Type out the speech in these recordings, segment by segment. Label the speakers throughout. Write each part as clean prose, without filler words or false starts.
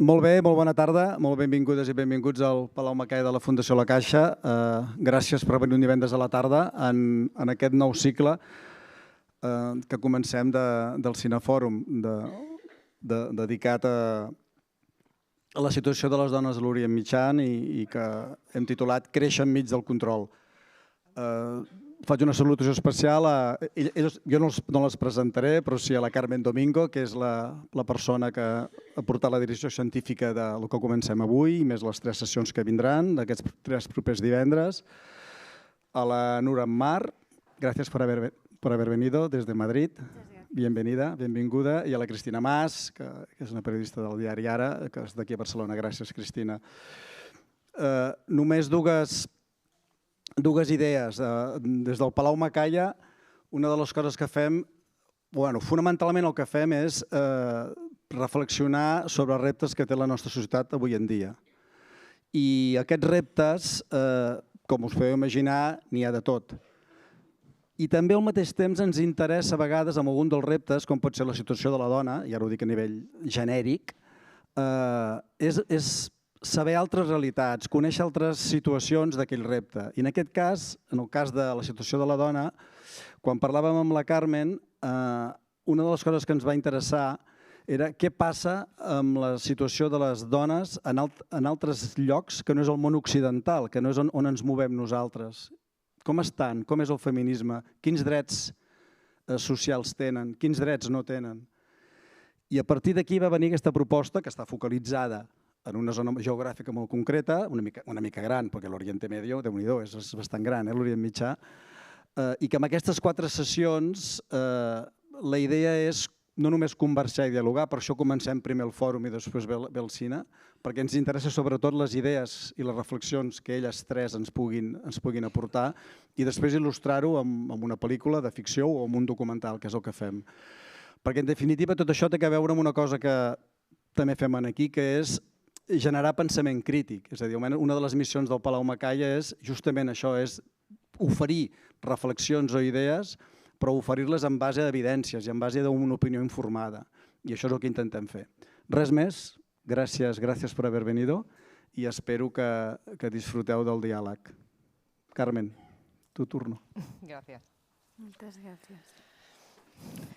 Speaker 1: Molt bé, molt bona tarda, molt benvingudes i benvinguts al Palau Macaia de la Fundació La Caixa. Gràcies per venir un divendres a la tarda en aquest nou cicle que comencem del Cinefòrum, dedicat a la situació de les dones a l'Orient Mitjà i que hem titulat Créixer enmig del control. Faig una salutació especial a... Jo no les presentaré, però sí a la Carmen Domingo, que és la persona que ha portat la direcció científica del que comencem avui, i més les 3 sessions que vindran, d'aquests 3 propers divendres. A la Nura Ammar, gràcies por haber venido desde Madrid. Bienvenida, benvinguda. I a la Cristina Mas, que és una periodista del diari Ara, que és d'aquí a Barcelona. Gràcies, Cristina. Només dues idees. Des del Palau Macaia, una de les coses que fem, fonamentalment el que fem és reflexionar sobre els reptes que té la nostra societat avui en dia. I aquests reptes, com us podeu imaginar, n'hi ha de tot. I també al mateix temps ens interessa a vegades amb algun dels reptes, com pot ser la situació de la dona, i ara ho dic a nivell genèric, és saber altres realitats, conèixer altres situacions d'aquell repte. I en aquest cas, en el cas de la situació de la dona, quan parlàvem amb la Carmen, una de les coses que ens va interessar era què passa amb la situació de les dones en altres llocs que no és el món occidental, que no és on ens movem nosaltres. Com estan? Com és el feminisme? Quins drets socials tenen? Quins drets no tenen? I a partir d'aquí va venir aquesta proposta que està focalitzada en una zona geogràfica molt concreta, una mica gran, perquè l'Orient Medio, Déu-n'hi-do, és bastant gran, l'Orient Mitjà, i que amb aquestes 4 sessions la idea és no només conversar i dialogar, per això comencem primer el fòrum i després ve el cine, perquè ens interessa sobretot les idees i les reflexions que elles 3 ens puguin aportar i després il·lustrar-ho amb una pel·lícula de ficció o amb un documental, que és el que fem. Perquè en definitiva tot això té a veure amb una cosa que també fem aquí, que és generar pensament crític. És a dir, una de les missions del Palau Macaia és justament això, és oferir reflexions o idees, però oferir-les en base a evidències i en base a una opinió informada. I això és el que intentem fer. Res més, gràcies per haver venido i espero que disfruteu del diàleg. Carmen, tu turno.
Speaker 2: Gracias.
Speaker 3: Muchas gracias.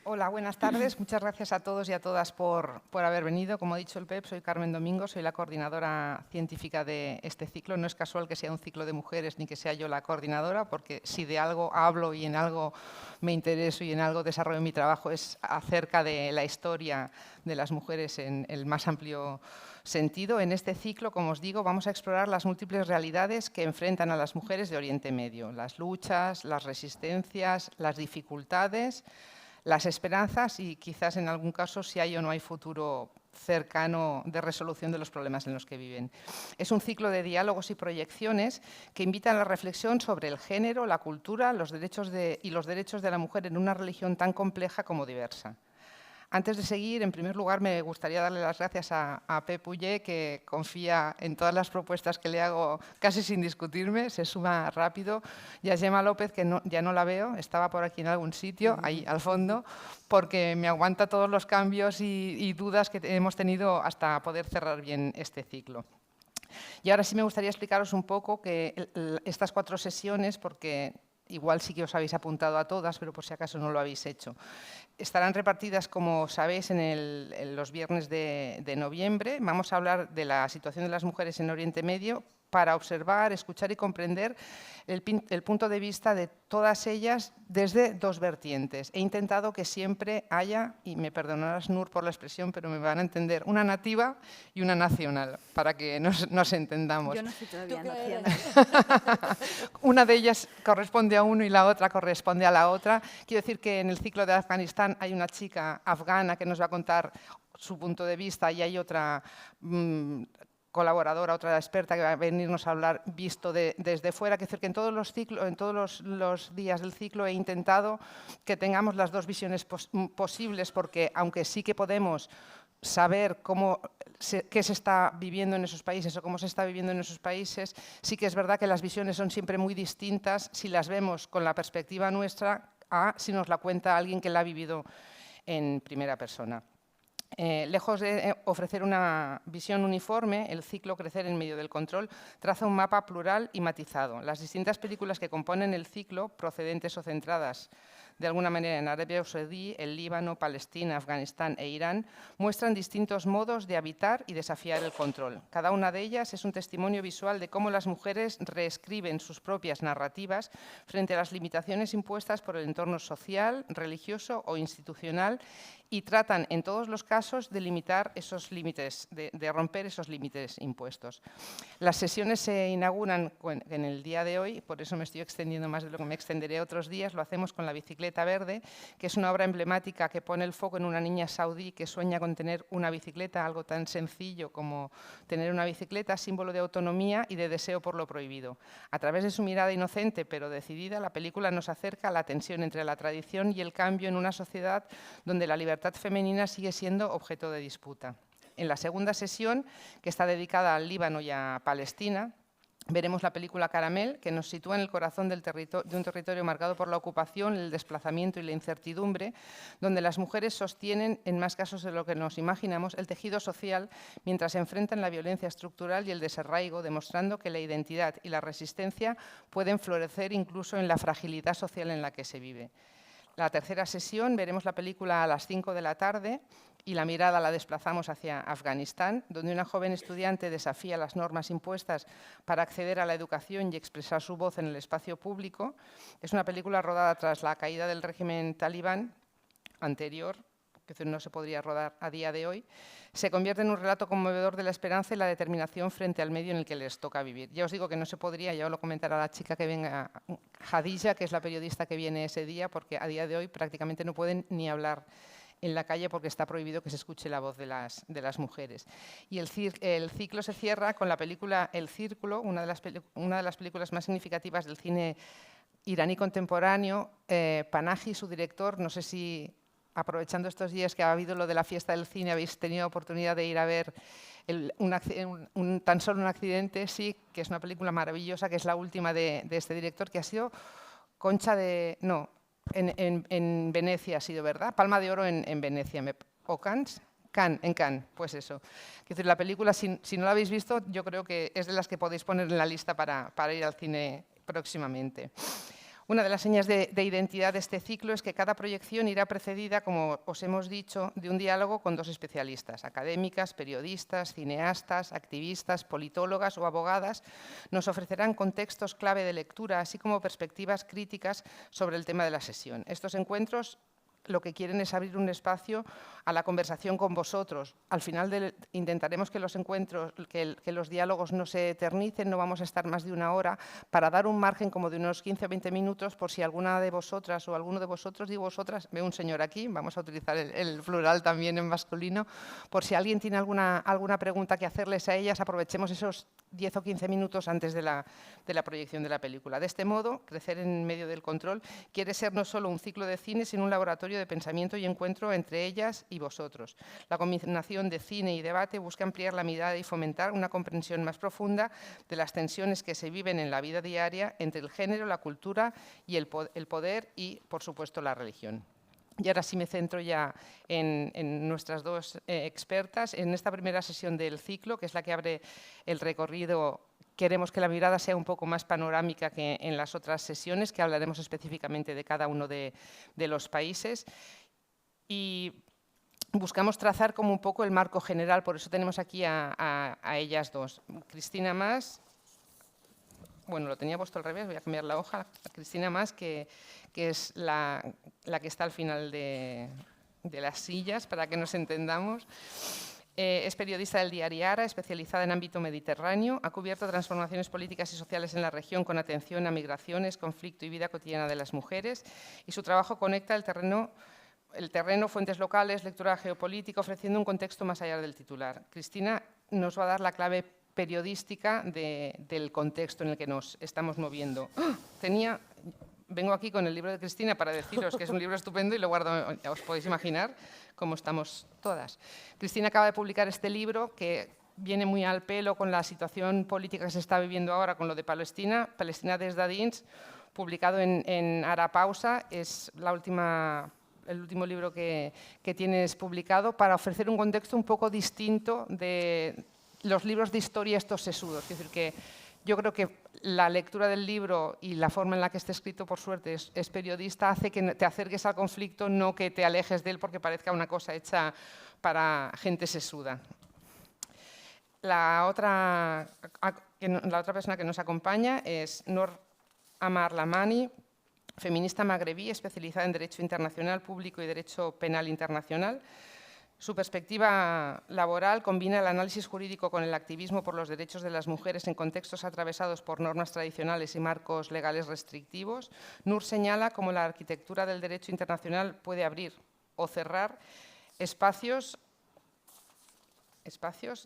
Speaker 2: Hola, buenas tardes. Muchas gracias a todos y a todas por haber venido. Como ha dicho el PEP, soy Carmen Domingo, soy la coordinadora científica de este ciclo. No es casual que sea un ciclo de mujeres ni que sea yo la coordinadora, porque si de algo hablo y en algo me intereso y en algo desarrollo mi trabajo es acerca de la historia de las mujeres en el más amplio sentido. En este ciclo, como os digo, vamos a explorar las múltiples realidades que enfrentan a las mujeres de Oriente Medio, las luchas, las resistencias, las dificultades, las esperanzas y quizás en algún caso si hay o no hay futuro cercano de resolución de los problemas en los que viven. Es un ciclo de diálogos y proyecciones que invitan a la reflexión sobre el género, la cultura los derechos de la mujer en una religión tan compleja como diversa. Antes de seguir, en primer lugar, me gustaría darle las gracias a Pep Ullé, que confía en todas las propuestas que le hago casi sin discutirme, se suma rápido, y a Gemma López, que ya no la veo, estaba por aquí en algún sitio, ahí al fondo, porque me aguanta todos los cambios y dudas que hemos tenido hasta poder cerrar bien este ciclo. Y ahora sí me gustaría explicaros un poco que estas 4 sesiones, porque igual sí que os habéis apuntado a todas, pero por si acaso no lo habéis hecho. Estarán repartidas, como sabéis, en los viernes de noviembre. Vamos a hablar de la situación de las mujeres en Oriente Medio para observar, escuchar y comprender el punto de vista de todas ellas desde 2 vertientes. He intentado que siempre haya, y me perdonarás, Nur, por la expresión, pero me van a entender, una nativa y una nacional, para que nos entendamos.
Speaker 3: Yo no soy todavía nacional.
Speaker 2: Una de ellas corresponde a uno y la otra corresponde a la otra. Quiero decir que en el ciclo de Afganistán hay una chica afgana que nos va a contar su punto de vista y hay otra colaboradora, otra experta que va a venirnos a hablar visto desde fuera. Quiero decir que en todos los días del ciclo he intentado que tengamos las 2 visiones posibles, porque aunque sí que podemos saber qué se está viviendo en esos países o cómo se está viviendo en esos países, sí que es verdad que las visiones son siempre muy distintas si las vemos con la perspectiva nuestra a si nos la cuenta alguien que la ha vivido en primera persona. Lejos de ofrecer una visión uniforme, el ciclo Crecer en medio del control traza un mapa plural y matizado. Las distintas películas que componen el ciclo, procedentes o centradas de alguna manera en Arabia Saudí, el Líbano, Palestina, Afganistán e Irán, muestran distintos modos de habitar y desafiar el control. Cada una de ellas es un testimonio visual de cómo las mujeres reescriben sus propias narrativas frente a las limitaciones impuestas por el entorno social, religioso o institucional, y tratan en todos los casos de limitar esos límites, de romper esos límites impuestos. Las sesiones se inauguran en el día de hoy, por eso me estoy extendiendo más de lo que me extenderé otros días. Lo hacemos con La bicicleta verde, que es una obra emblemática que pone el foco en una niña saudí que sueña con tener una bicicleta, algo tan sencillo como tener una bicicleta, símbolo de autonomía y de deseo por lo prohibido. A través de su mirada inocente pero decidida, la película nos acerca a la tensión entre la tradición y el cambio en una sociedad donde la libertad femenina sigue siendo objeto de disputa. En la segunda sesión, que está dedicada al Líbano y a Palestina, veremos la película Caramel, que nos sitúa en el corazón de un territorio marcado por la ocupación, el desplazamiento y la incertidumbre, donde las mujeres sostienen, en más casos de lo que nos imaginamos, el tejido social mientras enfrentan la violencia estructural y el desarraigo, demostrando que la identidad y la resistencia pueden florecer incluso en la fragilidad social en la que se vive. La tercera sesión veremos la película a las 5 de la tarde y la mirada la desplazamos hacia Afganistán, donde una joven estudiante desafía las normas impuestas para acceder a la educación y expresar su voz en el espacio público. Es una película rodada tras la caída del régimen talibán anterior, que no se podría rodar a día de hoy. Se convierte en un relato conmovedor de la esperanza y la determinación frente al medio en el que les toca vivir. Ya os digo que no se podría, ya os lo comentará la chica que venga, Hadija, que es la periodista que viene ese día, porque a día de hoy prácticamente no pueden ni hablar en la calle porque está prohibido que se escuche la voz de las mujeres. Y el ciclo se cierra con la película El Círculo, una de las películas más significativas del cine iraní contemporáneo. Panahi, su director, no sé si, aprovechando estos días que ha habido lo de la fiesta del cine, habéis tenido oportunidad de ir a ver Tan solo un accidente, sí, que es una película maravillosa, que es la última de este director, que ha sido Concha de... No, en Venecia ha sido, ¿verdad? Palma de Oro en Venecia. ¿O Cannes? En Cannes, pues eso. Es decir, la película, si no la habéis visto, yo creo que es de las que podéis poner en la lista para ir al cine próximamente. Una de las señas de identidad de este ciclo es que cada proyección irá precedida, como os hemos dicho, de un diálogo con dos especialistas, académicas, periodistas, cineastas, activistas, politólogas o abogadas. Nos ofrecerán contextos clave de lectura, así como perspectivas críticas sobre el tema de la sesión. Estos encuentros lo que quieren es abrir un espacio a la conversación con vosotros. Al final intentaremos que los encuentros, que los diálogos no se eternicen, no vamos a estar más de una hora, para dar un margen como de unos 15 o 20 minutos por si alguna de vosotras o alguno de vosotros, digo vosotras, veo un señor aquí, vamos a utilizar el plural también en masculino, por si alguien tiene alguna pregunta que hacerles a ellas, aprovechemos esos 10 o 15 minutos antes de la proyección de la película. De este modo, Crecer en medio del control quiere ser no solo un ciclo de cine, sino un laboratorio de pensamiento y encuentro entre ellas y vosotros. La combinación de cine y debate busca ampliar la mirada y fomentar una comprensión más profunda de las tensiones que se viven en la vida diaria entre el género, la cultura y el poder y, por supuesto, la religión. Y ahora sí me centro ya en nuestras dos expertas. En esta primera sesión del ciclo, que es la que abre el recorrido, queremos que la mirada sea un poco más panorámica que en las otras sesiones, que hablaremos específicamente de cada uno de los países. Y buscamos trazar como un poco el marco general, por eso tenemos aquí a ellas dos. Cristina Mas, bueno, lo tenía puesto al revés, voy a cambiar la hoja. Cristina Mas, que es la que está al final de las sillas, para que nos entendamos. Es periodista del diario Ara, especializada en ámbito mediterráneo. Ha cubierto transformaciones políticas y sociales en la región con atención a migraciones, conflicto y vida cotidiana de las mujeres. Y su trabajo conecta el terreno, fuentes locales, lectura geopolítica, ofreciendo un contexto más allá del titular. Cristina nos va a dar la clave periodística del contexto en el que nos estamos moviendo. Vengo aquí con el libro de Cristina para deciros que es un libro estupendo y lo guardo, ya os podéis imaginar cómo estamos todas. Cristina acaba de publicar este libro que viene muy al pelo con la situación política que se está viviendo ahora con lo de Palestina, Palestina des da dins, publicado en Ara Pausa. Es la última el último libro que tienes publicado, para ofrecer un contexto un poco distinto de los libros de historia estos sesudos. Es decir, que yo creo que la lectura del libro y la forma en la que está escrito, por suerte, es periodista, hace que te acerques al conflicto, no que te alejes de él porque parezca una cosa hecha para gente sesuda. La otra persona que nos acompaña es Noor Amar Lamani, feminista magrebí especializada en Derecho Internacional Público y Derecho Penal Internacional. Su perspectiva laboral combina el análisis jurídico con el activismo por los derechos de las mujeres en contextos atravesados por normas tradicionales y marcos legales restrictivos. Noor señala cómo la arquitectura del derecho internacional puede abrir o cerrar espacios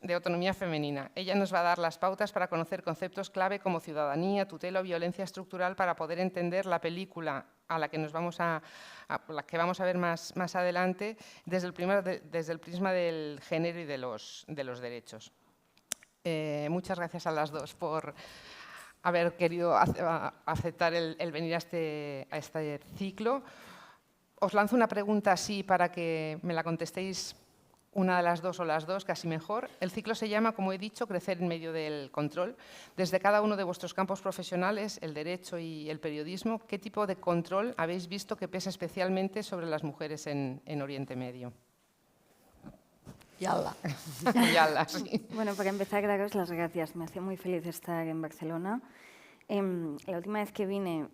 Speaker 2: de autonomía femenina. Ella nos va a dar las pautas para conocer conceptos clave como ciudadanía, tutela o violencia estructural para poder entender la película a la que vamos a ver más adelante desde el prisma del género y de los derechos. Muchas gracias a las dos por haber querido aceptar el venir a este ciclo. Os lanzo una pregunta así para que me la contestéis una de las dos o las dos, casi mejor. El ciclo se llama, como he dicho, Crecer en medio del control. Desde cada uno de vuestros campos profesionales, el derecho y el periodismo, ¿qué tipo de control habéis visto que pesa especialmente sobre las mujeres en Oriente Medio?
Speaker 3: Yala.
Speaker 2: Yala, sí.
Speaker 3: Bueno, para empezar, daros las gracias. Me hace muy feliz estar en Barcelona. La última vez que vine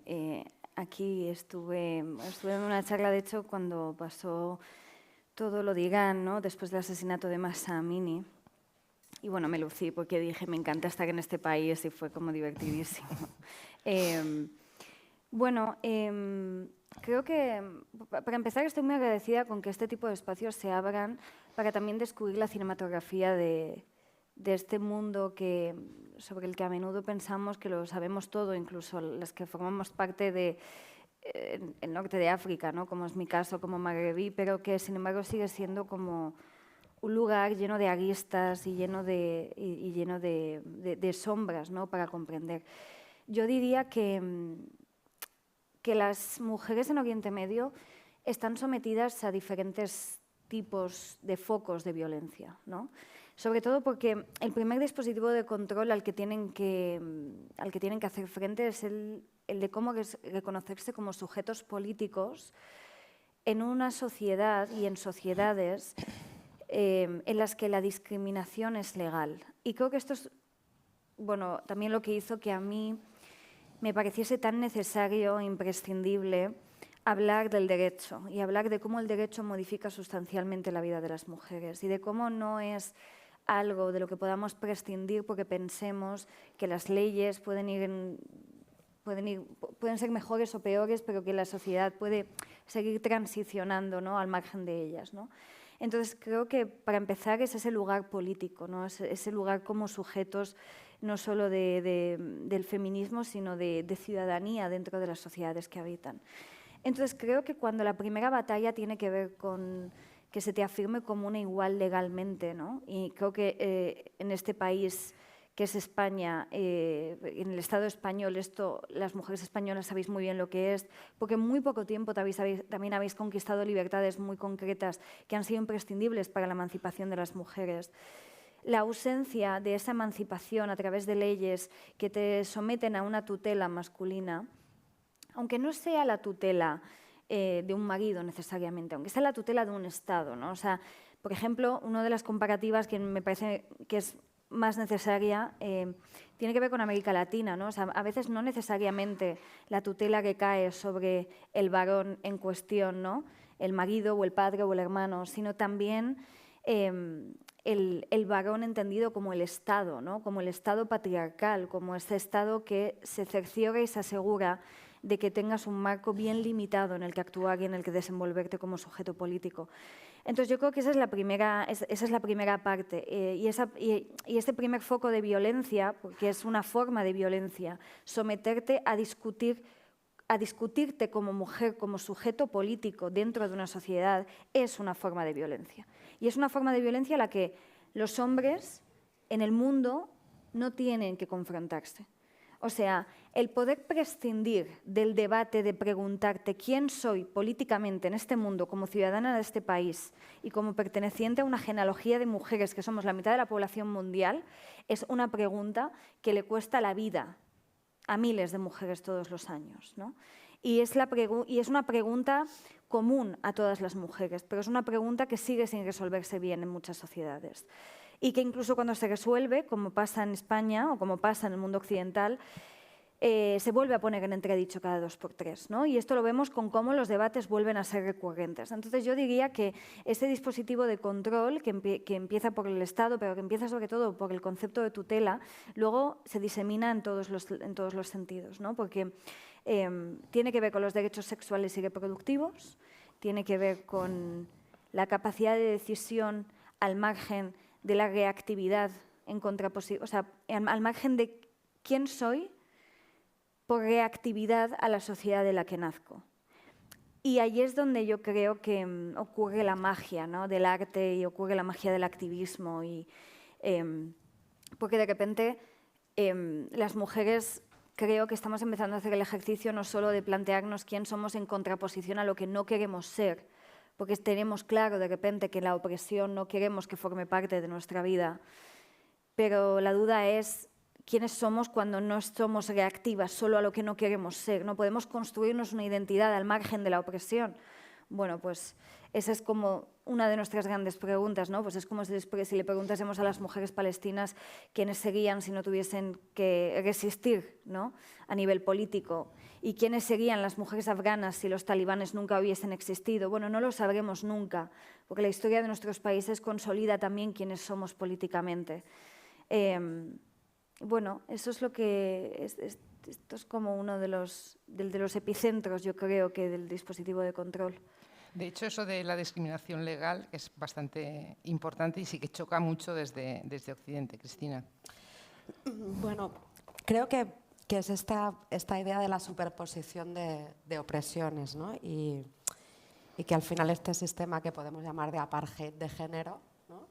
Speaker 3: aquí estuve en una charla, de hecho, cuando pasó todo lo de Irán, ¿no? Después del asesinato de Mahsa Amini. Y bueno, me lucí porque dije, me encanta estar en este país y fue como divertidísimo. Creo que, para empezar, estoy muy agradecida con que este tipo de espacios se abran para también descubrir la cinematografía de este mundo sobre el que a menudo pensamos que lo sabemos todo, incluso las que formamos parte del norte de África, ¿no? Como es mi caso como magrebí, pero que sin embargo sigue siendo como un lugar lleno de aristas y lleno de sombras, ¿no? Para comprender. Yo diría que las mujeres en Oriente Medio están sometidas a diferentes tipos de focos de violencia, ¿no? Sobre todo porque el primer dispositivo de control al que tienen que hacer frente es el de cómo reconocerse como sujetos políticos en una sociedad y en sociedades en las que la discriminación es legal. Y creo que esto es también lo que hizo que a mí me pareciese tan necesario e imprescindible hablar del derecho y hablar de cómo el derecho modifica sustancialmente la vida de las mujeres y de cómo no es algo de lo que podamos prescindir porque pensemos que las leyes pueden ser mejores o peores, pero que la sociedad puede seguir transicionando, ¿no? Al margen de ellas, ¿no? Entonces, creo que para empezar es ese lugar político, ¿no? Ese lugar como sujetos no solo del feminismo, sino de ciudadanía dentro de las sociedades que habitan. Entonces, creo que cuando la primera batalla tiene que ver con que se te afirme como una igual legalmente, ¿no? Y creo que en este país que es España, en el Estado español, las mujeres españolas sabéis muy bien lo que es, porque en muy poco tiempo también habéis conquistado libertades muy concretas que han sido imprescindibles para la emancipación de las mujeres. La ausencia de esa emancipación a través de leyes que te someten a una tutela masculina, aunque no sea la tutela de un marido necesariamente, aunque sea la tutela de un Estado, ¿no? O sea, por ejemplo, una de las comparativas que me parece que es más necesaria tiene que ver con América Latina, ¿no? O sea, a veces no necesariamente la tutela que cae sobre el varón en cuestión, ¿no? El marido o el padre o el hermano, sino también el varón entendido como el Estado, ¿no? Como el Estado patriarcal, como ese Estado que se cerciora y se asegura de que tengas un marco bien limitado en el que actuar y en el que desenvolverte como sujeto político. Entonces, yo creo que esa es la primera parte. Y este primer foco de violencia, porque es una forma de violencia, someterte a discutirte como mujer, como sujeto político dentro de una sociedad, es una forma de violencia. Y es una forma de violencia a la que los hombres en el mundo no tienen que confrontarse. O sea, el poder prescindir del debate de preguntarte quién soy políticamente en este mundo como ciudadana de este país y como perteneciente a una genealogía de mujeres que somos la mitad de la población mundial, es una pregunta que le cuesta la vida a miles de mujeres todos los años, ¿no? Y es una pregunta común a todas las mujeres, pero es una pregunta que sigue sin resolverse bien en muchas sociedades. Y que incluso cuando se resuelve, como pasa en España o como pasa en el mundo occidental, se vuelve a poner en entredicho cada 2 por 3, ¿no? Y esto lo vemos con cómo los debates vuelven a ser recurrentes. Entonces yo diría que este dispositivo de control, que empieza por el Estado, pero que empieza sobre todo por el concepto de tutela, luego se disemina en todos los sentidos, ¿no? Porque tiene que ver con los derechos sexuales y reproductivos, tiene que ver con la capacidad de decisión al margen de la reactividad en contraposición, o sea, al margen de quién soy por reactividad a la sociedad de la que nazco. Y ahí es donde yo creo que ocurre la magia, ¿no?, del arte y ocurre la magia del activismo. Porque de repente las mujeres creo que estamos empezando a hacer el ejercicio no solo de plantearnos quién somos en contraposición a lo que no queremos ser, porque tenemos claro de repente que la opresión no queremos que forme parte de nuestra vida, pero la duda es quiénes somos cuando no somos reactivas solo a lo que no queremos ser. No podemos construirnos una identidad al margen de la opresión. Bueno, pues esa es como una de nuestras grandes preguntas, ¿no? Pues es como si le preguntásemos a las mujeres palestinas quiénes serían si no tuviesen que resistir, ¿no?, a nivel político, y quiénes serían las mujeres afganas si los talibanes nunca hubiesen existido. Bueno, no lo sabremos nunca, porque la historia de nuestros países consolida también quiénes somos políticamente. Bueno, eso es lo que esto es como uno de los epicentros, yo creo, que del dispositivo de control.
Speaker 2: De hecho, eso de la discriminación legal es bastante importante y sí que choca mucho desde Occidente. Cristina.
Speaker 4: Bueno, creo que es esta idea de la superposición de opresiones, ¿no? Y que al final este sistema que podemos llamar de apartheid de género, ¿no?,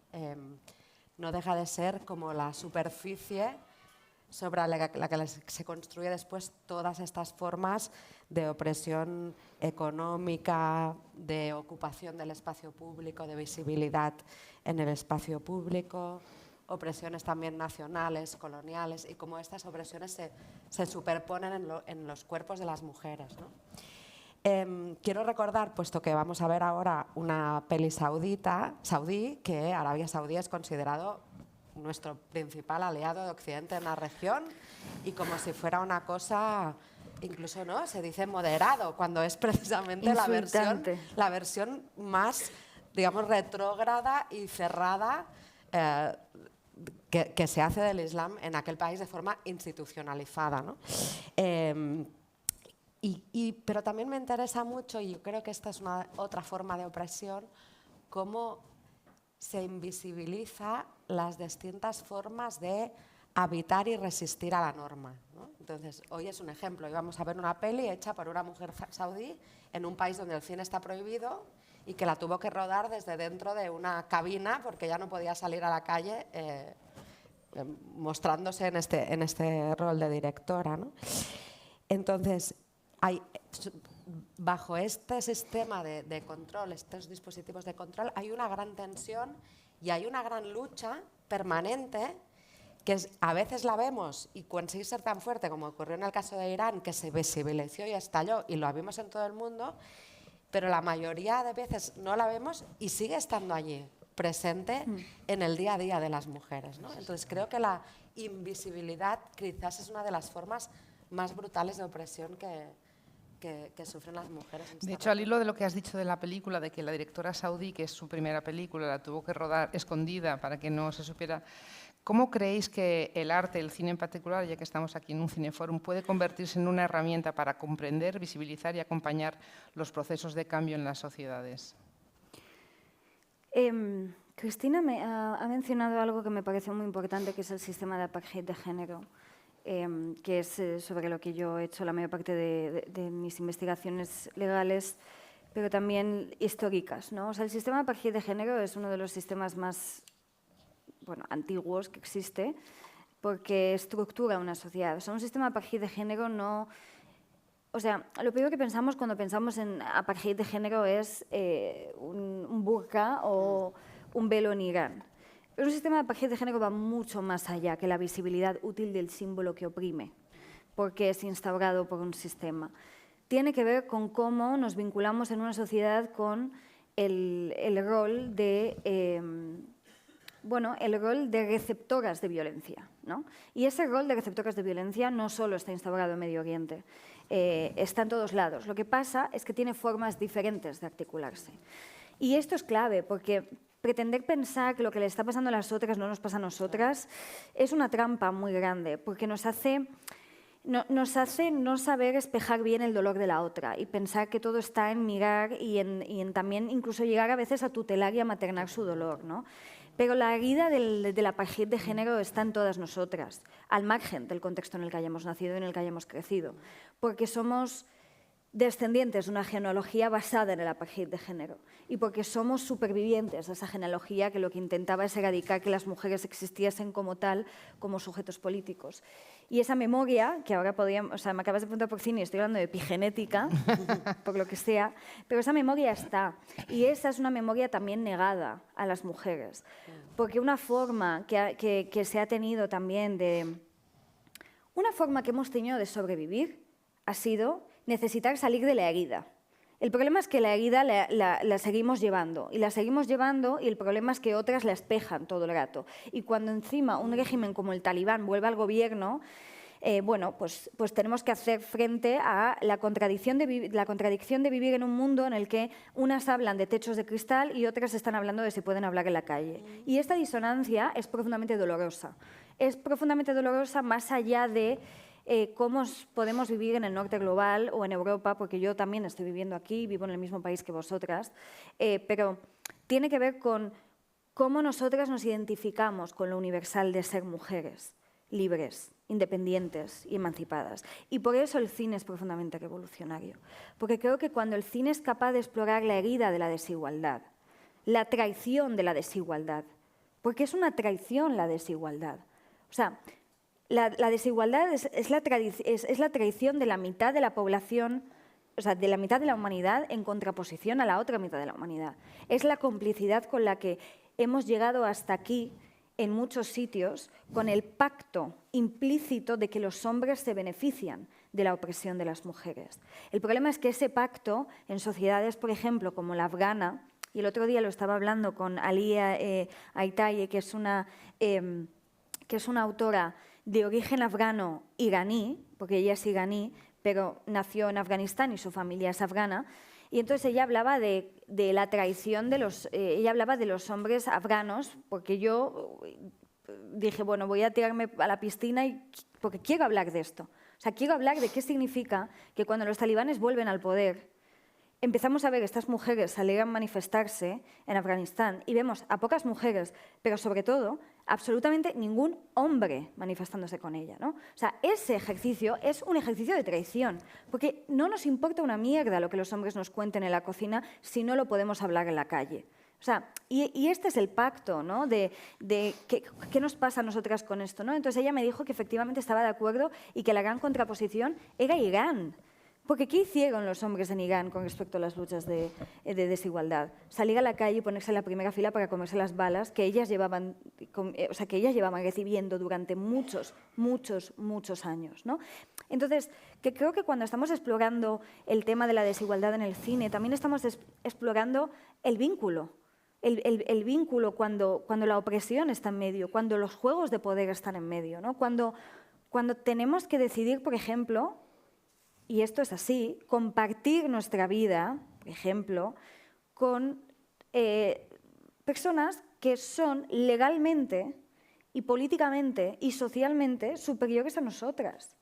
Speaker 4: no deja de ser como la superficie sobre la que se construye después todas estas formas de opresión económica, de ocupación del espacio público, de visibilidad en el espacio público, opresiones también nacionales, coloniales, y cómo estas opresiones se superponen en los cuerpos de las mujeres, ¿no? Quiero recordar, puesto que vamos a ver ahora una peli saudí, que Arabia Saudí es considerado nuestro principal aliado de Occidente en la región, y como si fuera una cosa, incluso, ¿no?, se dice moderado, cuando es precisamente la versión más, digamos, retrógrada y cerrada que se hace del Islam en aquel país de forma institucionalizada, ¿no? Pero también me interesa mucho, y yo creo que esta es otra forma de opresión, cómo se invisibiliza las distintas formas de habitar y resistir a la norma, ¿no? Entonces, hoy es un ejemplo, y vamos a ver una peli hecha por una mujer saudí en un país donde el cine está prohibido y que la tuvo que rodar desde dentro de una cabina porque ya no podía salir a la calle mostrándose en este rol de directora, ¿no? Entonces, bajo este sistema de control, estos dispositivos de control, hay una gran tensión y hay una gran lucha permanente que a veces la vemos y consigue ser tan fuerte como ocurrió en el caso de Irán, que se visibilizó y estalló y lo vimos en todo el mundo, pero la mayoría de veces no la vemos y sigue estando allí, presente en el día a día de las mujeres, ¿no? Entonces creo que la invisibilidad quizás es una de las formas más brutales de opresión que sufren las mujeres.
Speaker 2: De hecho, al hilo de lo que has dicho de la película, de que la directora saudí, que es su primera película, la tuvo que rodar escondida para que no se supiera, ¿cómo creéis que el arte, el cine en particular, ya que estamos aquí en un cineforum, puede convertirse en una herramienta para comprender, visibilizar y acompañar los procesos de cambio en las sociedades?
Speaker 3: Cristina ha mencionado algo que me pareció muy importante, que es el sistema de apartheid de género. Que es sobre lo que yo he hecho la mayor parte de mis investigaciones legales, pero también históricas, ¿no? O sea, el sistema de apartheid de género es uno de los sistemas más antiguos que existe, porque estructura una sociedad. O sea, un sistema de apartheid de género no... O sea, lo primero que pensamos cuando pensamos en apartheid de género es un burka o un velo en Irán. Pero un sistema de apartheid de género va mucho más allá que la visibilidad útil del símbolo que oprime, porque es instaurado por un sistema. Tiene que ver con cómo nos vinculamos en una sociedad con el rol de... el rol de receptoras de violencia, ¿no? Y ese rol de receptoras de violencia no solo está instaurado en Medio Oriente, está en todos lados. Lo que pasa es que tiene formas diferentes de articularse. Y esto es clave, porque pretender pensar que lo que le está pasando a las otras no nos pasa a nosotras es una trampa muy grande, porque nos hace no saber espejar bien el dolor de la otra y pensar que todo está en mirar y en también incluso llegar a veces a tutelar y a maternar su dolor, ¿no? Pero la herida del apartheid de género está en todas nosotras, al margen del contexto en el que hayamos nacido y en el que hayamos crecido, porque somos descendientes de una genealogía basada en el apartheid de género y porque somos supervivientes de esa genealogía que lo que intentaba es erradicar que las mujeres existiesen como tal, como sujetos políticos. Y esa memoria, que ahora podríamos, o sea, me acabas de preguntar por cine y estoy hablando de epigenética, por lo que sea, pero esa memoria está. Y esa es una memoria también negada a las mujeres. Porque una forma que se ha tenido también una forma que hemos tenido de sobrevivir ha sido necesitar salir de la herida. El problema es que la herida la seguimos llevando y el problema es que otras la espejan todo el rato. Y cuando encima un régimen como el Talibán vuelve al gobierno, pues tenemos que hacer frente a la contradicción de vivir en un mundo en el que unas hablan de techos de cristal y otras están hablando de si pueden hablar en la calle. Y esta disonancia es profundamente dolorosa. Es profundamente dolorosa más allá de cómo podemos vivir en el norte global o en Europa, porque yo también estoy viviendo aquí, vivo en el mismo país que vosotras, pero tiene que ver con cómo nosotras nos identificamos con lo universal de ser mujeres, libres, independientes y emancipadas. Y por eso el cine es profundamente revolucionario, porque creo que cuando el cine es capaz de explorar la herida de la desigualdad, la traición de la desigualdad, porque es una traición la desigualdad, o sea, la desigualdad es la traición de la mitad de la población, o sea, de la mitad de la humanidad en contraposición a la otra mitad de la humanidad. Es la complicidad con la que hemos llegado hasta aquí en muchos sitios con el pacto implícito de que los hombres se benefician de la opresión de las mujeres. El problema es que ese pacto en sociedades, por ejemplo, como la afgana, y el otro día lo estaba hablando con Alia Aitaye, que es una autora de origen afgano-iraní, porque ella es iraní, pero nació en Afganistán y su familia es afgana, y entonces ella hablaba de la traición ella hablaba de los hombres afganos, porque yo dije, bueno, voy a tirarme a la piscina porque quiero hablar de esto. O sea, quiero hablar de qué significa que cuando los talibanes vuelven al poder, empezamos a ver estas mujeres salir a manifestarse en Afganistán y vemos a pocas mujeres, pero sobre todo absolutamente ningún hombre manifestándose con ella, ¿no? O sea, ese ejercicio es un ejercicio de traición, porque no nos importa una mierda lo que los hombres nos cuenten en la cocina si no lo podemos hablar en la calle. O sea, y este es el pacto, ¿no? de qué nos pasa a nosotras con esto, ¿no? Entonces ella me dijo que efectivamente estaba de acuerdo y que la gran contraposición era Irán. Porque ¿qué hicieron los hombres en Irán con respecto a las luchas de desigualdad? Salir a la calle y ponerse en la primera fila para comerse las balas que ellas llevaban recibiendo durante muchos años, ¿no? Entonces, que creo que cuando estamos explorando el tema de la desigualdad en el cine, también estamos explorando el vínculo. El vínculo cuando la opresión está en medio, cuando los juegos de poder están en medio, ¿no? Cuando tenemos que decidir, por ejemplo, y esto es así, compartir nuestra vida, por ejemplo, con personas que son legalmente y políticamente y socialmente superiores a nosotras,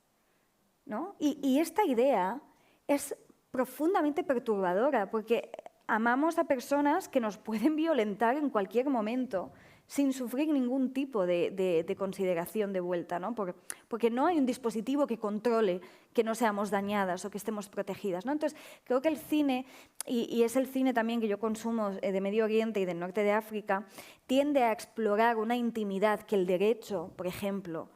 Speaker 3: ¿no? Y esta idea es profundamente perturbadora porque amamos a personas que nos pueden violentar en cualquier momento sin sufrir ningún tipo de consideración de vuelta, ¿no? Porque no hay un dispositivo que controle que no seamos dañadas o que estemos protegidas, ¿no? Entonces, creo que el cine, y es el cine también que yo consumo de Medio Oriente y del norte de África, tiende a explorar una intimidad que el derecho, por ejemplo,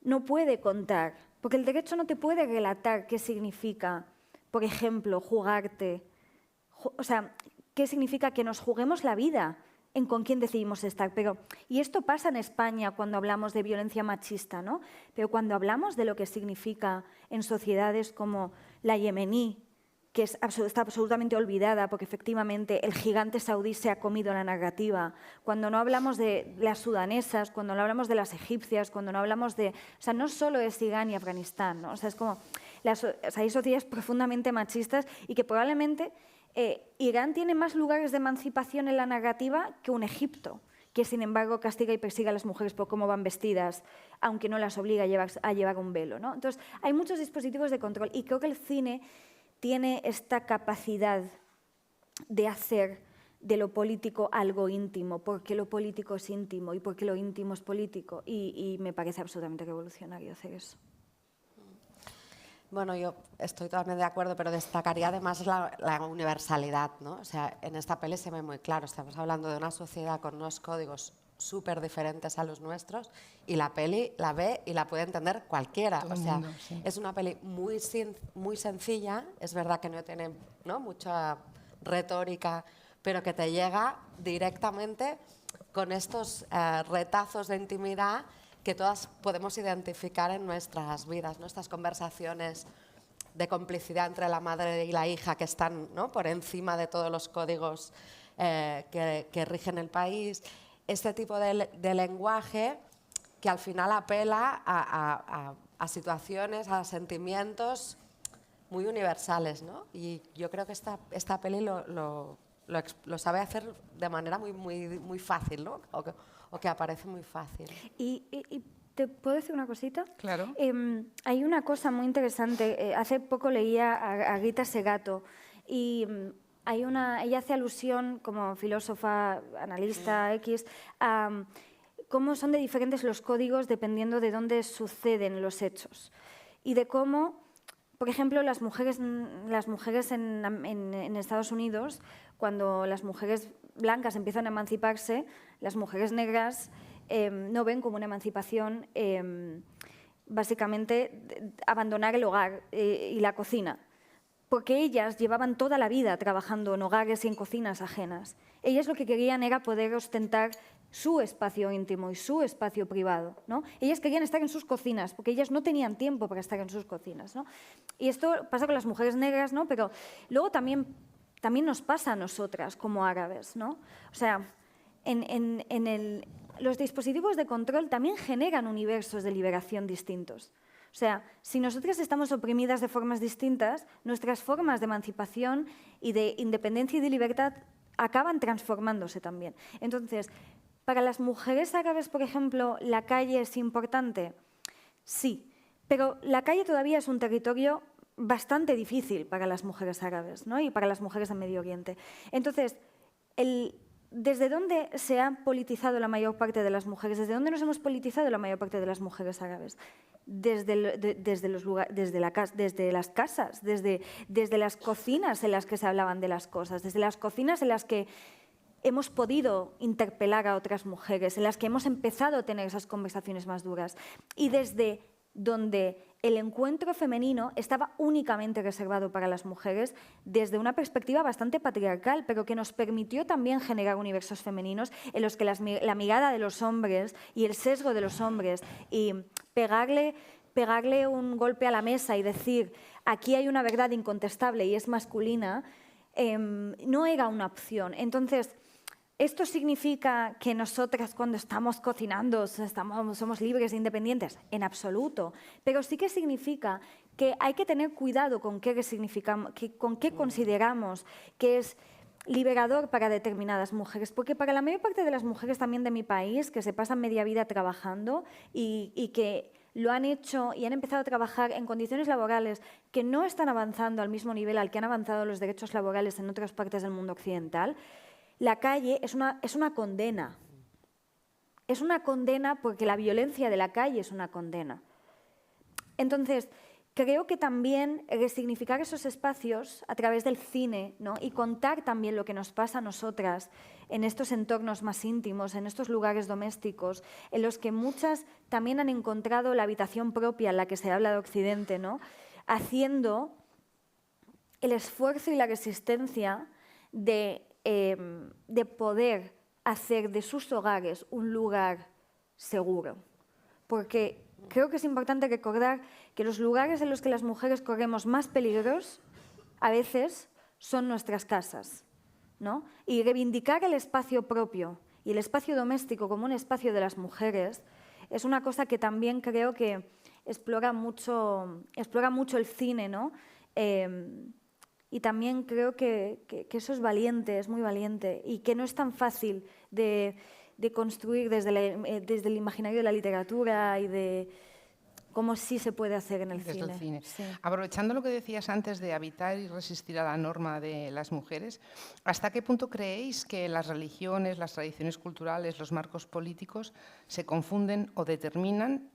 Speaker 3: no puede contar, porque el derecho no te puede relatar qué significa, por ejemplo, jugarte, o sea, qué significa que nos juguemos la vida en con quién decidimos estar. Y esto pasa en España cuando hablamos de violencia machista, ¿no? Pero cuando hablamos de lo que significa en sociedades como la yemení, que está absolutamente olvidada porque efectivamente el gigante saudí se ha comido la narrativa, cuando no hablamos de las sudanesas, cuando no hablamos de las egipcias, cuando no hablamos de... O sea, no solo es Irán y Afganistán, ¿no? O sea, es como... hay sociedades profundamente machistas y que probablemente Irán tiene más lugares de emancipación en la narrativa que un Egipto, que sin embargo castiga y persigue a las mujeres por cómo van vestidas, aunque no las obliga a llevar un velo, ¿no? Entonces, hay muchos dispositivos de control y creo que el cine tiene esta capacidad de hacer de lo político algo íntimo, porque lo político es íntimo y porque lo íntimo es político. Y me parece absolutamente revolucionario hacer eso.
Speaker 4: Bueno, yo estoy totalmente de acuerdo, pero destacaría además la universalidad, ¿no? O sea, en esta peli se ve muy claro, estamos hablando de una sociedad con unos códigos súper diferentes a los nuestros y la peli la ve y la puede entender cualquiera.
Speaker 2: Todo
Speaker 4: o sea,
Speaker 2: mundo, sí.
Speaker 4: Es una peli muy sencilla, es verdad que no tiene, ¿no?, mucha retórica, pero que te llega directamente con estos retazos de intimidad que todas podemos identificar en nuestras vidas, ¿no? Estas conversaciones de complicidad entre la madre y la hija que están, ¿no?, por encima de todos los códigos que rigen el país. Este tipo de lenguaje que al final apela a situaciones, a sentimientos muy universales, ¿no? Y yo creo que esta peli lo sabe hacer de manera muy fácil, ¿no? O que aparece muy fácil.
Speaker 3: ¿Y te puedo decir una cosita?
Speaker 2: Claro.
Speaker 3: Hay una cosa muy interesante. Hace poco leía a Rita Segato y ella hace alusión, como filósofa, analista X, a cómo son de diferentes los códigos dependiendo de dónde suceden los hechos. Y de cómo, por ejemplo, las mujeres en Estados Unidos, cuando las mujeres blancas empiezan a emanciparse, las mujeres negras no ven como una emancipación básicamente abandonar el hogar y la cocina, porque ellas llevaban toda la vida trabajando en hogares y en cocinas ajenas. Ellas lo que querían era poder ostentar su espacio íntimo y su espacio privado, ¿no? Ellas querían estar en sus cocinas, porque ellas no tenían tiempo para estar en sus cocinas, ¿no? Y esto pasa con las mujeres negras, ¿no? Pero luego también nos pasa a nosotras como árabes, ¿no? O sea, los dispositivos de control también generan universos de liberación distintos. O sea, si nosotras estamos oprimidas de formas distintas, nuestras formas de emancipación y de independencia y de libertad acaban transformándose también. Entonces, para las mujeres árabes, por ejemplo, ¿la calle es importante? Sí, pero la calle todavía es un territorio bastante difícil para las mujeres árabes, ¿no? Y para las mujeres de Medio Oriente. Entonces, ¿desde dónde se ha politizado la mayor parte de las mujeres? ¿Desde dónde nos hemos politizado la mayor parte de las mujeres árabes? Desde las casas, desde las cocinas en las que se hablaban de las cosas, desde las cocinas en las que hemos podido interpelar a otras mujeres, en las que hemos empezado a tener esas conversaciones más duras, y desde donde el encuentro femenino estaba únicamente reservado para las mujeres desde una perspectiva bastante patriarcal, pero que nos permitió también generar universos femeninos en los que la mirada de los hombres y el sesgo de los hombres y pegarle un golpe a la mesa y decir aquí hay una verdad incontestable y es masculina, no era una opción. Entonces, ¿esto significa que nosotras cuando estamos cocinando somos libres e independientes? En absoluto. Pero sí que significa que hay que tener cuidado con qué consideramos que es liberador para determinadas mujeres. Porque para la mayor parte de las mujeres también de mi país, que se pasan media vida trabajando y que lo han hecho y han empezado a trabajar en condiciones laborales que no están avanzando al mismo nivel al que han avanzado los derechos laborales en otras partes del mundo occidental, la calle es una condena. Es una condena porque la violencia de la calle es una condena. Entonces, creo que también resignificar esos espacios a través del cine, ¿no? Y contar también lo que nos pasa a nosotras en estos entornos más íntimos, en estos lugares domésticos, en los que muchas también han encontrado la habitación propia en la que se habla de Occidente, ¿no? Haciendo el esfuerzo y la resistencia de poder hacer de sus hogares un lugar seguro. Porque creo que es importante recordar que los lugares en los que las mujeres corremos más peligros a veces son nuestras casas, ¿no? Y reivindicar el espacio propio y el espacio doméstico como un espacio de las mujeres es una cosa que también creo que explora mucho el cine, ¿no? Y también creo que eso es valiente, es muy valiente, y que no es tan fácil de construir desde el imaginario de la literatura y de cómo sí se puede hacer en el
Speaker 2: desde
Speaker 3: cine.
Speaker 2: El cine.
Speaker 3: Sí.
Speaker 2: Aprovechando lo que decías antes de habitar y resistir a la norma de las mujeres, ¿hasta qué punto creéis que las religiones, las tradiciones culturales, los marcos políticos se confunden o determinan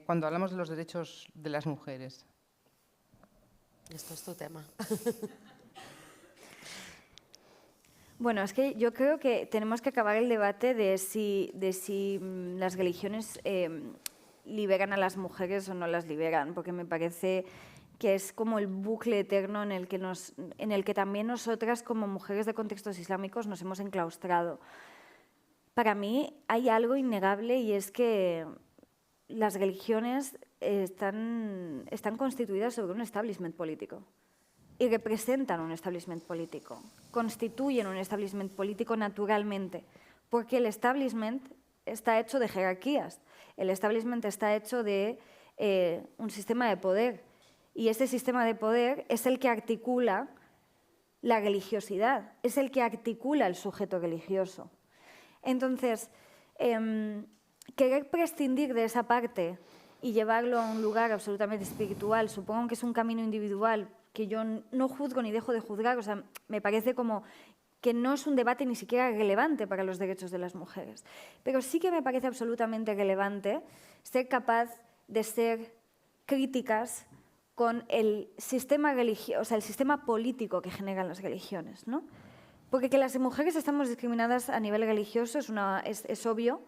Speaker 2: cuando hablamos de los derechos de las mujeres?
Speaker 4: Esto es tu tema.
Speaker 3: Bueno, es que yo creo que tenemos que acabar el debate de si las religiones liberan a las mujeres o no las liberan, porque me parece que es como el bucle eterno en el que también nosotras como mujeres de contextos islámicos nos hemos enclaustrado. Para mí hay algo innegable, y es que las religiones están constituidas sobre un establishment político y representan un establishment político, constituyen un establishment político naturalmente, porque el establishment está hecho de jerarquías, el establishment está hecho de un sistema de poder, y ese sistema de poder es el que articula la religiosidad, es el que articula el sujeto religioso. Entonces, querer prescindir de esa parte y llevarlo a un lugar absolutamente espiritual, supongo que es un camino individual que yo no juzgo ni dejo de juzgar, o sea, me parece como que no es un debate ni siquiera relevante para los derechos de las mujeres. Pero sí que me parece absolutamente relevante ser capaz de ser críticas con el sistema religioso, o sea, el sistema político que generan las religiones, ¿no? Porque que las mujeres estamos discriminadas a nivel religioso es obvio,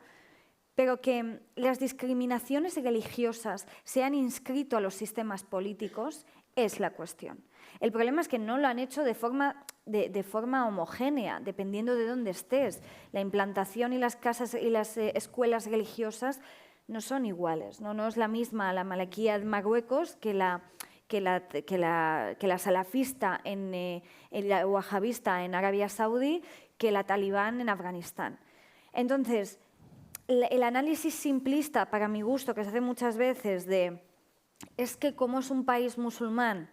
Speaker 3: pero que las discriminaciones religiosas se han inscrito a los sistemas políticos es la cuestión. El problema es que no lo han hecho de forma homogénea, dependiendo de dónde estés. La implantación y las casas y las escuelas religiosas no son iguales, no es la misma la malaquía de Marruecos que la salafista la wahabista en Arabia Saudí, que la talibán en Afganistán. Entonces, el análisis simplista, para mi gusto, que se hace muchas veces es que como es un país musulmán,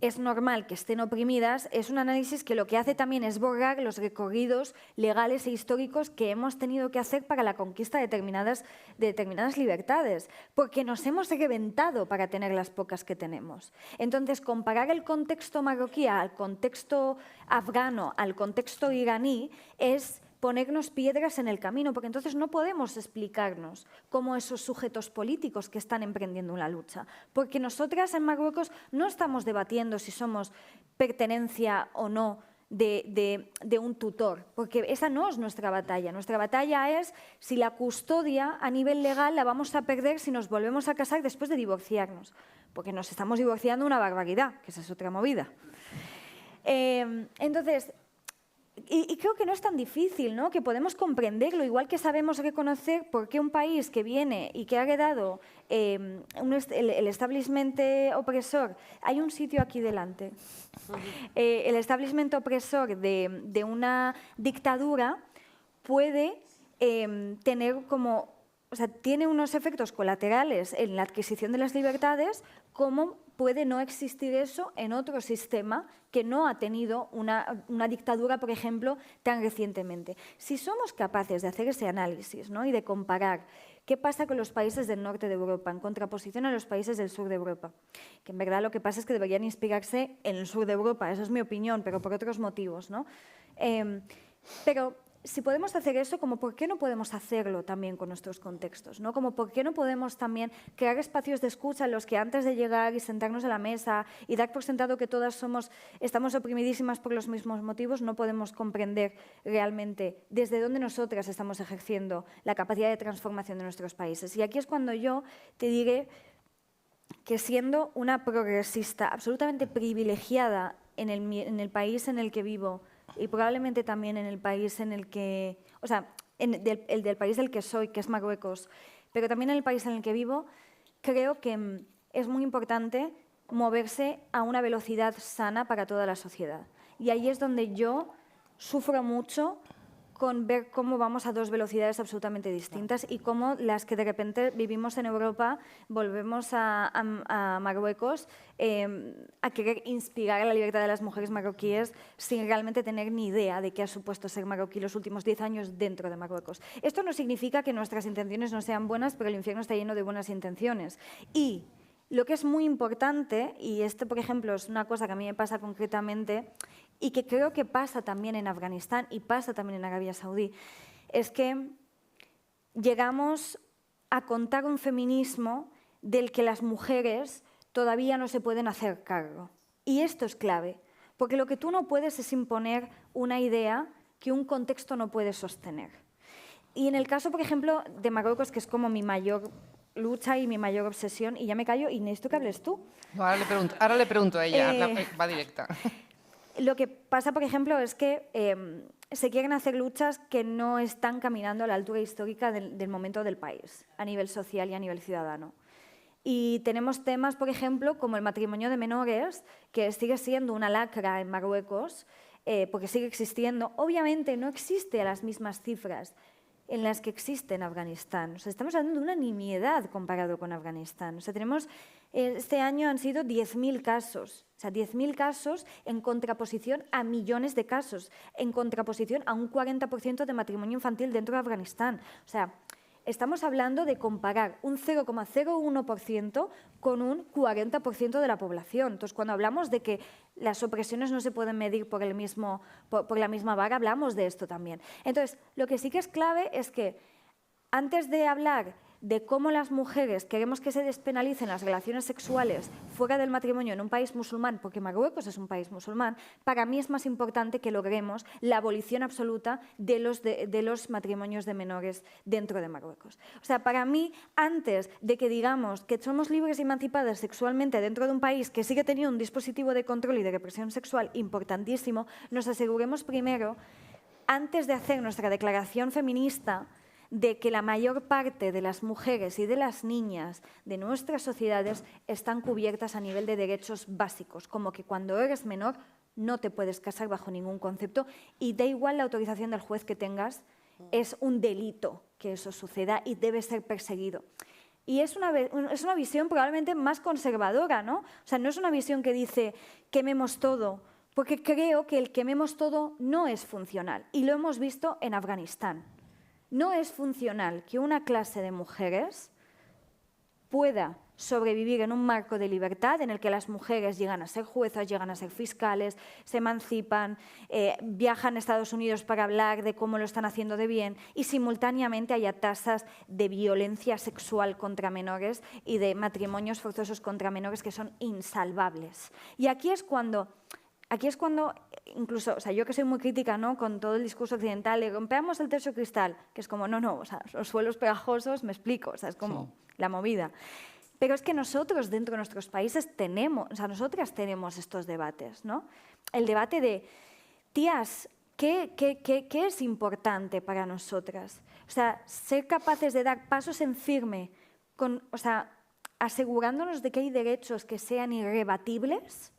Speaker 3: es normal que estén oprimidas, es un análisis que lo que hace también es borrar los recorridos legales e históricos que hemos tenido que hacer para la conquista de determinadas libertades, porque nos hemos reventado para tener las pocas que tenemos. Entonces, comparar el contexto marroquí al contexto afgano, al contexto iraní, es ponernos piedras en el camino, porque entonces no podemos explicarnos cómo esos sujetos políticos que están emprendiendo una lucha. Porque nosotras en Marruecos no estamos debatiendo si somos pertenencia o no de un tutor, porque esa no es nuestra batalla. Nuestra batalla es si la custodia a nivel legal la vamos a perder si nos volvemos a casar después de divorciarnos, porque nos estamos divorciando una barbaridad, que esa es otra movida. Entonces, y creo que no es tan difícil, ¿no? Que podemos comprenderlo, igual que sabemos reconocer por qué un país que viene y que ha heredado el establishment opresor, hay un sitio aquí delante, el establishment opresor de una dictadura puede tener como, o sea, tiene unos efectos colaterales en la adquisición de las libertades, como puede no existir eso en otro sistema que no ha tenido una dictadura, por ejemplo, tan recientemente. Si somos capaces de hacer ese análisis, ¿no? Y de comparar qué pasa con los países del norte de Europa en contraposición a los países del sur de Europa, que en verdad lo que pasa es que deberían inspirarse en el sur de Europa, esa es mi opinión, pero por otros motivos, ¿no? Pero si podemos hacer eso, como por qué no podemos hacerlo también con nuestros contextos, ¿no? Como por qué no podemos también crear espacios de escucha en los que antes de llegar y sentarnos a la mesa y dar por sentado que todas estamos oprimidísimas por los mismos motivos, no podemos comprender realmente desde dónde nosotras estamos ejerciendo la capacidad de transformación de nuestros países. Y aquí es cuando yo te diré que siendo una progresista absolutamente privilegiada en el país en el que vivo, y probablemente también en el país en el que, o sea, el del país del que soy, que es Marruecos, pero también en el país en el que vivo, creo que es muy importante moverse a una velocidad sana para toda la sociedad. Y ahí es donde yo sufro mucho con ver cómo vamos a dos velocidades absolutamente distintas y cómo las que de repente vivimos en Europa volvemos a Marruecos a querer inspirar la libertad de las mujeres marroquíes sin realmente tener ni idea de qué ha supuesto ser marroquí los últimos 10 años dentro de Marruecos. Esto no significa que nuestras intenciones no sean buenas, pero el infierno está lleno de buenas intenciones. Y lo que es muy importante, y esto, por ejemplo, es una cosa que a mí me pasa concretamente y que creo que pasa también en Afganistán y pasa también en Arabia Saudí, es que llegamos a contar un feminismo del que las mujeres todavía no se pueden hacer cargo. Y esto es clave, porque lo que tú no puedes es imponer una idea que un contexto no puede sostener. Y en el caso, por ejemplo, de Marruecos, que es como mi mayor lucha y mi mayor obsesión, y ya me callo y necesito que hables tú.
Speaker 2: No, ahora le pregunto a ella, va directa.
Speaker 3: Lo que pasa, por ejemplo, es que se quieren hacer luchas que no están caminando a la altura histórica del momento del país, a nivel social y a nivel ciudadano. Y tenemos temas, por ejemplo, como el matrimonio de menores, que sigue siendo una lacra en Marruecos, porque sigue existiendo. Obviamente no existe a las mismas cifras en las que existe en Afganistán. O sea, estamos hablando de una nimiedad comparado con Afganistán. O sea, este año han sido 10.000 casos. O sea, 10.000 casos en contraposición a millones de casos, en contraposición a un 40% de matrimonio infantil dentro de Afganistán. O sea, estamos hablando de comparar un 0,01% con un 40% de la población. Entonces, cuando hablamos de que las opresiones no se pueden medir por la misma vara, hablamos de esto también. Entonces, lo que sí que es clave es que antes de hablar de cómo las mujeres queremos que se despenalicen las relaciones sexuales fuera del matrimonio en un país musulmán, porque Marruecos es un país musulmán, para mí es más importante que logremos la abolición absoluta de los matrimonios de menores dentro de Marruecos. O sea, para mí, antes de que digamos que somos libres y emancipadas sexualmente dentro de un país que sigue teniendo un dispositivo de control y de represión sexual importantísimo, nos aseguremos primero, antes de hacer nuestra declaración feminista, de que la mayor parte de las mujeres y de las niñas de nuestras sociedades están cubiertas a nivel de derechos básicos, como que cuando eres menor no te puedes casar bajo ningún concepto y da igual la autorización del juez que tengas, es un delito que eso suceda y debe ser perseguido. Y es una visión probablemente más conservadora, ¿no? O sea, no es una visión que dice quememos todo, porque creo que el quememos todo no es funcional y lo hemos visto en Afganistán. No es funcional que una clase de mujeres pueda sobrevivir en un marco de libertad en el que las mujeres llegan a ser juezas, llegan a ser fiscales, se emancipan, viajan a Estados Unidos para hablar de cómo lo están haciendo de bien y simultáneamente haya tasas de violencia sexual contra menores y de matrimonios forzosos contra menores que son insalvables. Y aquí es cuando incluso, o sea, yo que soy muy crítica, ¿no?, con todo el discurso occidental, le rompemos el techo cristal, que es como, no, o sea, los suelos pegajosos, me explico, o sea, es como la movida. Pero es que nosotros dentro de nuestros países nosotras tenemos estos debates, ¿no? El debate de, tías, ¿qué es importante para nosotras? O sea, ser capaces de dar pasos en firme, o sea, asegurándonos de que hay derechos que sean irrebatibles.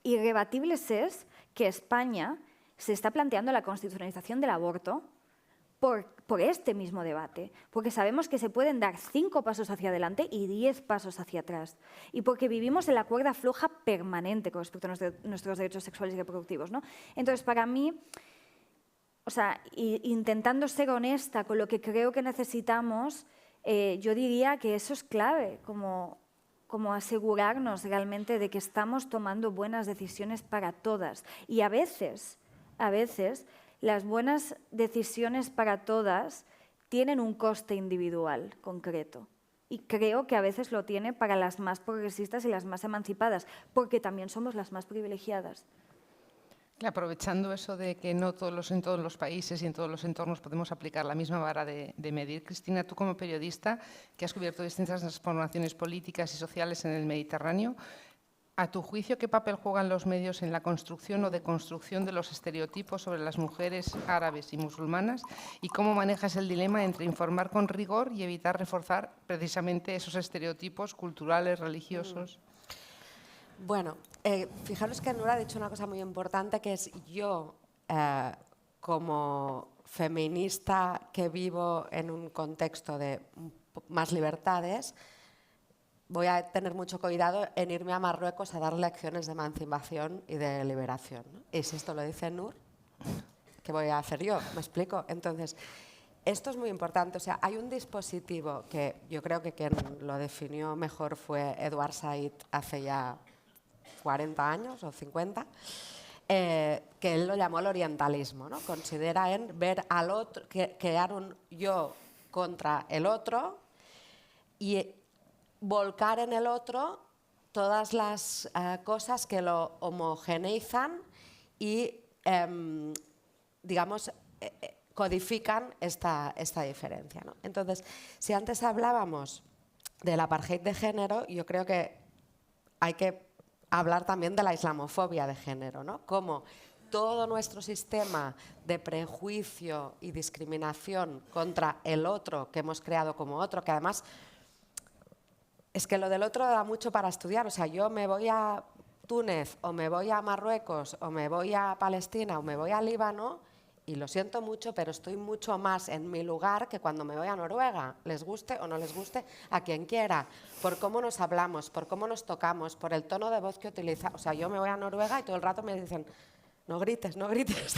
Speaker 3: Irrebatibles es que España se está planteando la constitucionalización del aborto por este mismo debate, porque sabemos que se pueden dar 5 pasos hacia adelante y 10 pasos hacia atrás, y porque vivimos en la cuerda floja permanente con respecto a nuestros derechos sexuales y reproductivos, ¿no? Entonces, para mí, o sea, intentando ser honesta con lo que creo que necesitamos, yo diría que eso es clave, como asegurarnos realmente de que estamos tomando buenas decisiones para todas. Y a veces las buenas decisiones para todas tienen un coste individual concreto. Y creo que a veces lo tiene para las más progresistas y las más emancipadas, porque también somos las más privilegiadas.
Speaker 2: Aprovechando eso de que no en todos los países y en todos los entornos podemos aplicar la misma vara de medir, Cristina, tú como periodista que has cubierto distintas transformaciones políticas y sociales en el Mediterráneo, a tu juicio, ¿qué papel juegan los medios en la construcción o deconstrucción de los estereotipos sobre las mujeres árabes y musulmanas? ¿Y cómo manejas el dilema entre informar con rigor y evitar reforzar precisamente esos estereotipos culturales, religiosos?
Speaker 4: Bueno, fijaros que Nur ha dicho una cosa muy importante, que es yo, como feminista que vivo en un contexto de más libertades, voy a tener mucho cuidado en irme a Marruecos a dar lecciones de emancipación y de liberación, ¿no? Y si esto lo dice Nur, ¿qué voy a hacer yo? ¿Me explico? Entonces, esto es muy importante. O sea, hay un dispositivo que yo creo que quien lo definió mejor fue Edward Said hace ya 40 años o 50, que él lo llamó el orientalismo, ¿no? Considera en ver al otro, crear un yo contra el otro y volcar en el otro todas las cosas que lo homogeneizan y, digamos, codifican esta diferencia, ¿no? Entonces, si antes hablábamos del apartheid de género, yo creo que hay que hablar también de la islamofobia de género, ¿no? Cómo todo nuestro sistema de prejuicio y discriminación contra el otro que hemos creado como otro, que además es que lo del otro da mucho para estudiar. O sea, yo me voy a Túnez o me voy a Marruecos o me voy a Palestina o me voy a Líbano y lo siento mucho, pero estoy mucho más en mi lugar que cuando me voy a Noruega, les guste o no les guste, a quien quiera, por cómo nos hablamos, por cómo nos tocamos, por el tono de voz que utilizamos. O sea, yo me voy a Noruega y todo el rato me dicen, no grites, no grites,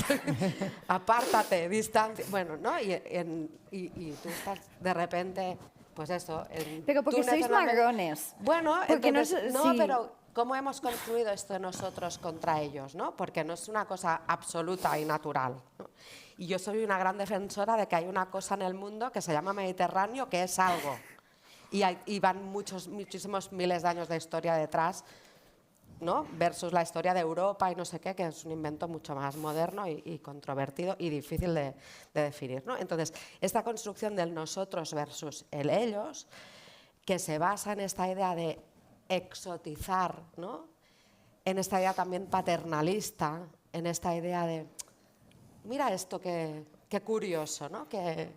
Speaker 4: apártate, distancia. Bueno, ¿no? Y tú estás de repente, pues eso.
Speaker 3: Pero porque sois marrones.
Speaker 4: Bueno,
Speaker 3: porque
Speaker 4: entonces,
Speaker 3: sí.
Speaker 4: Pero ¿cómo hemos construido esto nosotros contra ellos, ¿no? Porque no es una cosa absoluta y natural, ¿no? Y yo soy una gran defensora de que hay una cosa en el mundo que se llama Mediterráneo, que es algo. Y van muchísimos miles de años de historia detrás, ¿no? Versus la historia de Europa y no sé qué, que es un invento mucho más moderno y controvertido y difícil de definir, ¿no? Entonces, esta construcción del nosotros versus el ellos, que se basa en esta idea de exotizar, ¿no? En esta idea también paternalista, en esta idea de, mira esto, qué curioso, ¿no? Qué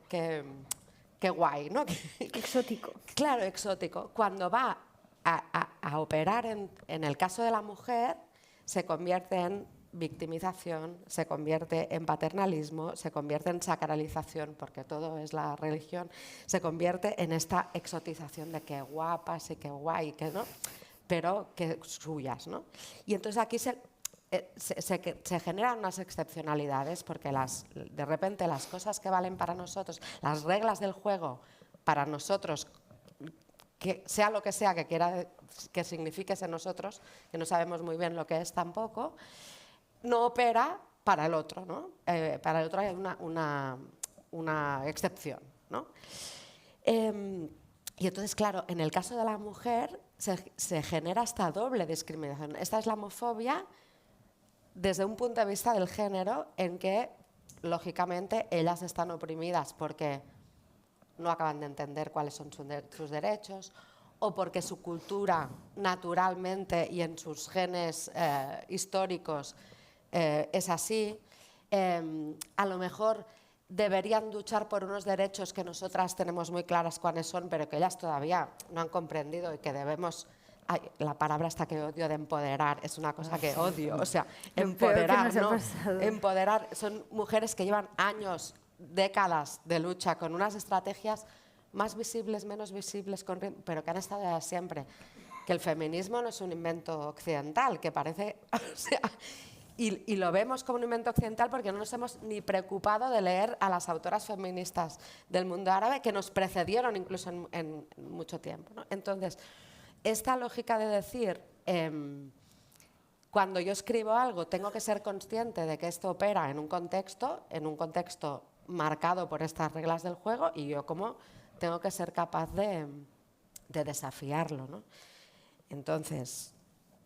Speaker 4: guay, ¿no?
Speaker 3: Exótico.
Speaker 4: Claro, exótico. Cuando va a operar en el caso de la mujer, se convierte en victimización, se convierte en paternalismo, se convierte en sacralización, porque todo es la religión, se convierte en esta exotización de qué guapas y qué guay, que no, pero que suyas, ¿no? Y entonces aquí se generan unas excepcionalidades, porque de repente las cosas que valen para nosotros, las reglas del juego para nosotros, que sea lo que sea que quiera que signifique ese nosotros, que no sabemos muy bien lo que es tampoco, no opera para el otro, ¿no? Para el otro hay una excepción, ¿no? Y entonces, claro, en el caso de la mujer se genera esta doble discriminación, esta islamofobia desde un punto de vista del género en que, lógicamente, ellas están oprimidas porque no acaban de entender cuáles son sus derechos, o porque su cultura naturalmente y en sus genes históricos es así. A lo mejor deberían luchar por unos derechos que nosotras tenemos muy claras cuáles son, pero que ellas todavía no han comprendido y que debemos... Ay, la palabra esta que odio de empoderar es una cosa que odio, o sea, empoderar, ¿no? Empoderar, son mujeres que llevan años, décadas de lucha con unas estrategias más visibles, menos visibles, pero que han estado ya siempre. Que el feminismo no es un invento occidental, que parece... O sea, y lo vemos como un invento occidental porque no nos hemos ni preocupado de leer a las autoras feministas del mundo árabe que nos precedieron incluso en mucho tiempo, ¿no? Entonces, esta lógica de decir Cuando yo escribo algo, tengo que ser consciente de que esto opera en un contexto marcado por estas reglas del juego, y yo como tengo que ser capaz de desafiarlo, ¿no? Entonces,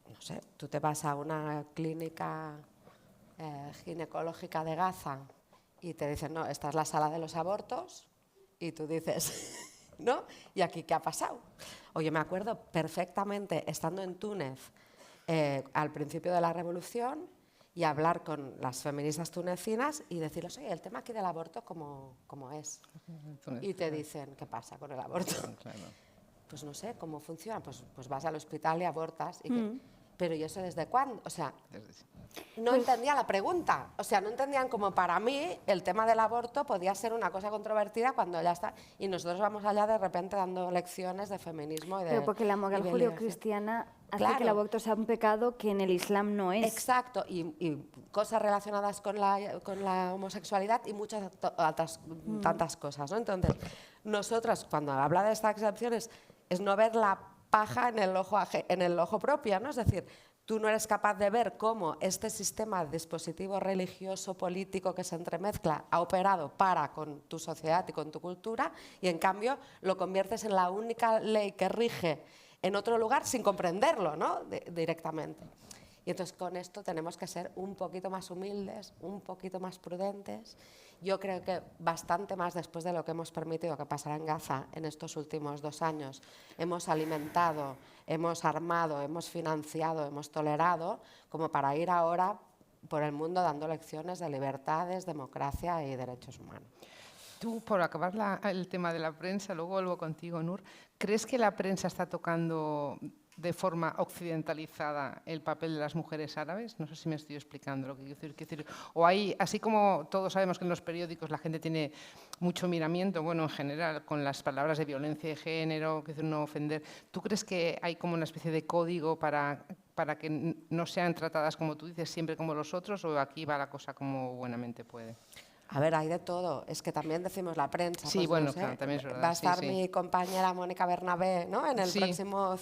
Speaker 4: no sé, tú te vas a una clínica ginecológica de Gaza y te dicen, no, esta es la sala de los abortos, y tú dices, ¿no? ¿Y aquí qué ha pasado? O yo me acuerdo perfectamente estando en Túnez al principio de la revolución y hablar con las feministas tunecinas y decirles, oye, el tema aquí del aborto, ¿cómo es? Y te dicen, ¿qué pasa con el aborto?
Speaker 2: Claro.
Speaker 4: Pues no sé, ¿cómo funciona? Pues vas al hospital y abortas. Pero ¿y eso desde cuándo? O sea, no entendía la pregunta. O sea, no entendían como para mí el tema del aborto podía ser una cosa controvertida cuando ya está. Y nosotros vamos allá de repente dando lecciones de feminismo y de...
Speaker 3: Pero porque la moral judeocristiana hace que el aborto sea un pecado que en el Islam no es.
Speaker 4: Exacto, y cosas relacionadas con la homosexualidad y muchas otras tantas cosas, ¿no? Entonces, nosotras, cuando habla de estas excepciones, es no ver la paja en el ojo propio, ¿no? Es decir, tú no eres capaz de ver cómo este sistema de dispositivo religioso, político que se entremezcla ha operado con tu sociedad y con tu cultura, y en cambio lo conviertes en la única ley que rige en otro lugar sin comprenderlo, ¿no? Directamente. Y entonces con esto tenemos que ser un poquito más humildes, un poquito más prudentes. Yo creo que bastante más después de lo que hemos permitido que pasara en Gaza en estos últimos 2 años. Hemos alimentado, hemos armado, hemos financiado, hemos tolerado, como para ir ahora por el mundo dando lecciones de libertades, democracia y derechos humanos.
Speaker 2: Tú, por acabar el tema de la prensa, luego vuelvo contigo, Nur, ¿crees que la prensa está tocando de forma occidentalizada el papel de las mujeres árabes? No sé si me estoy explicando lo que quiero decir. O hay, así como todos sabemos que en los periódicos la gente tiene mucho miramiento, bueno, en general, con las palabras de violencia de género, que decir, no ofender, ¿tú crees que hay como una especie de código para que no sean tratadas, como tú dices, siempre como los otros, o aquí va la cosa como buenamente puede?
Speaker 4: A ver, hay de todo. Es que también decimos la prensa.
Speaker 2: Sí,
Speaker 4: pues,
Speaker 2: bueno,
Speaker 4: no sé,
Speaker 2: claro, también es verdad.
Speaker 4: Va a estar
Speaker 2: sí.
Speaker 4: mi compañera Mónica Bernabé, ¿no? En el próximo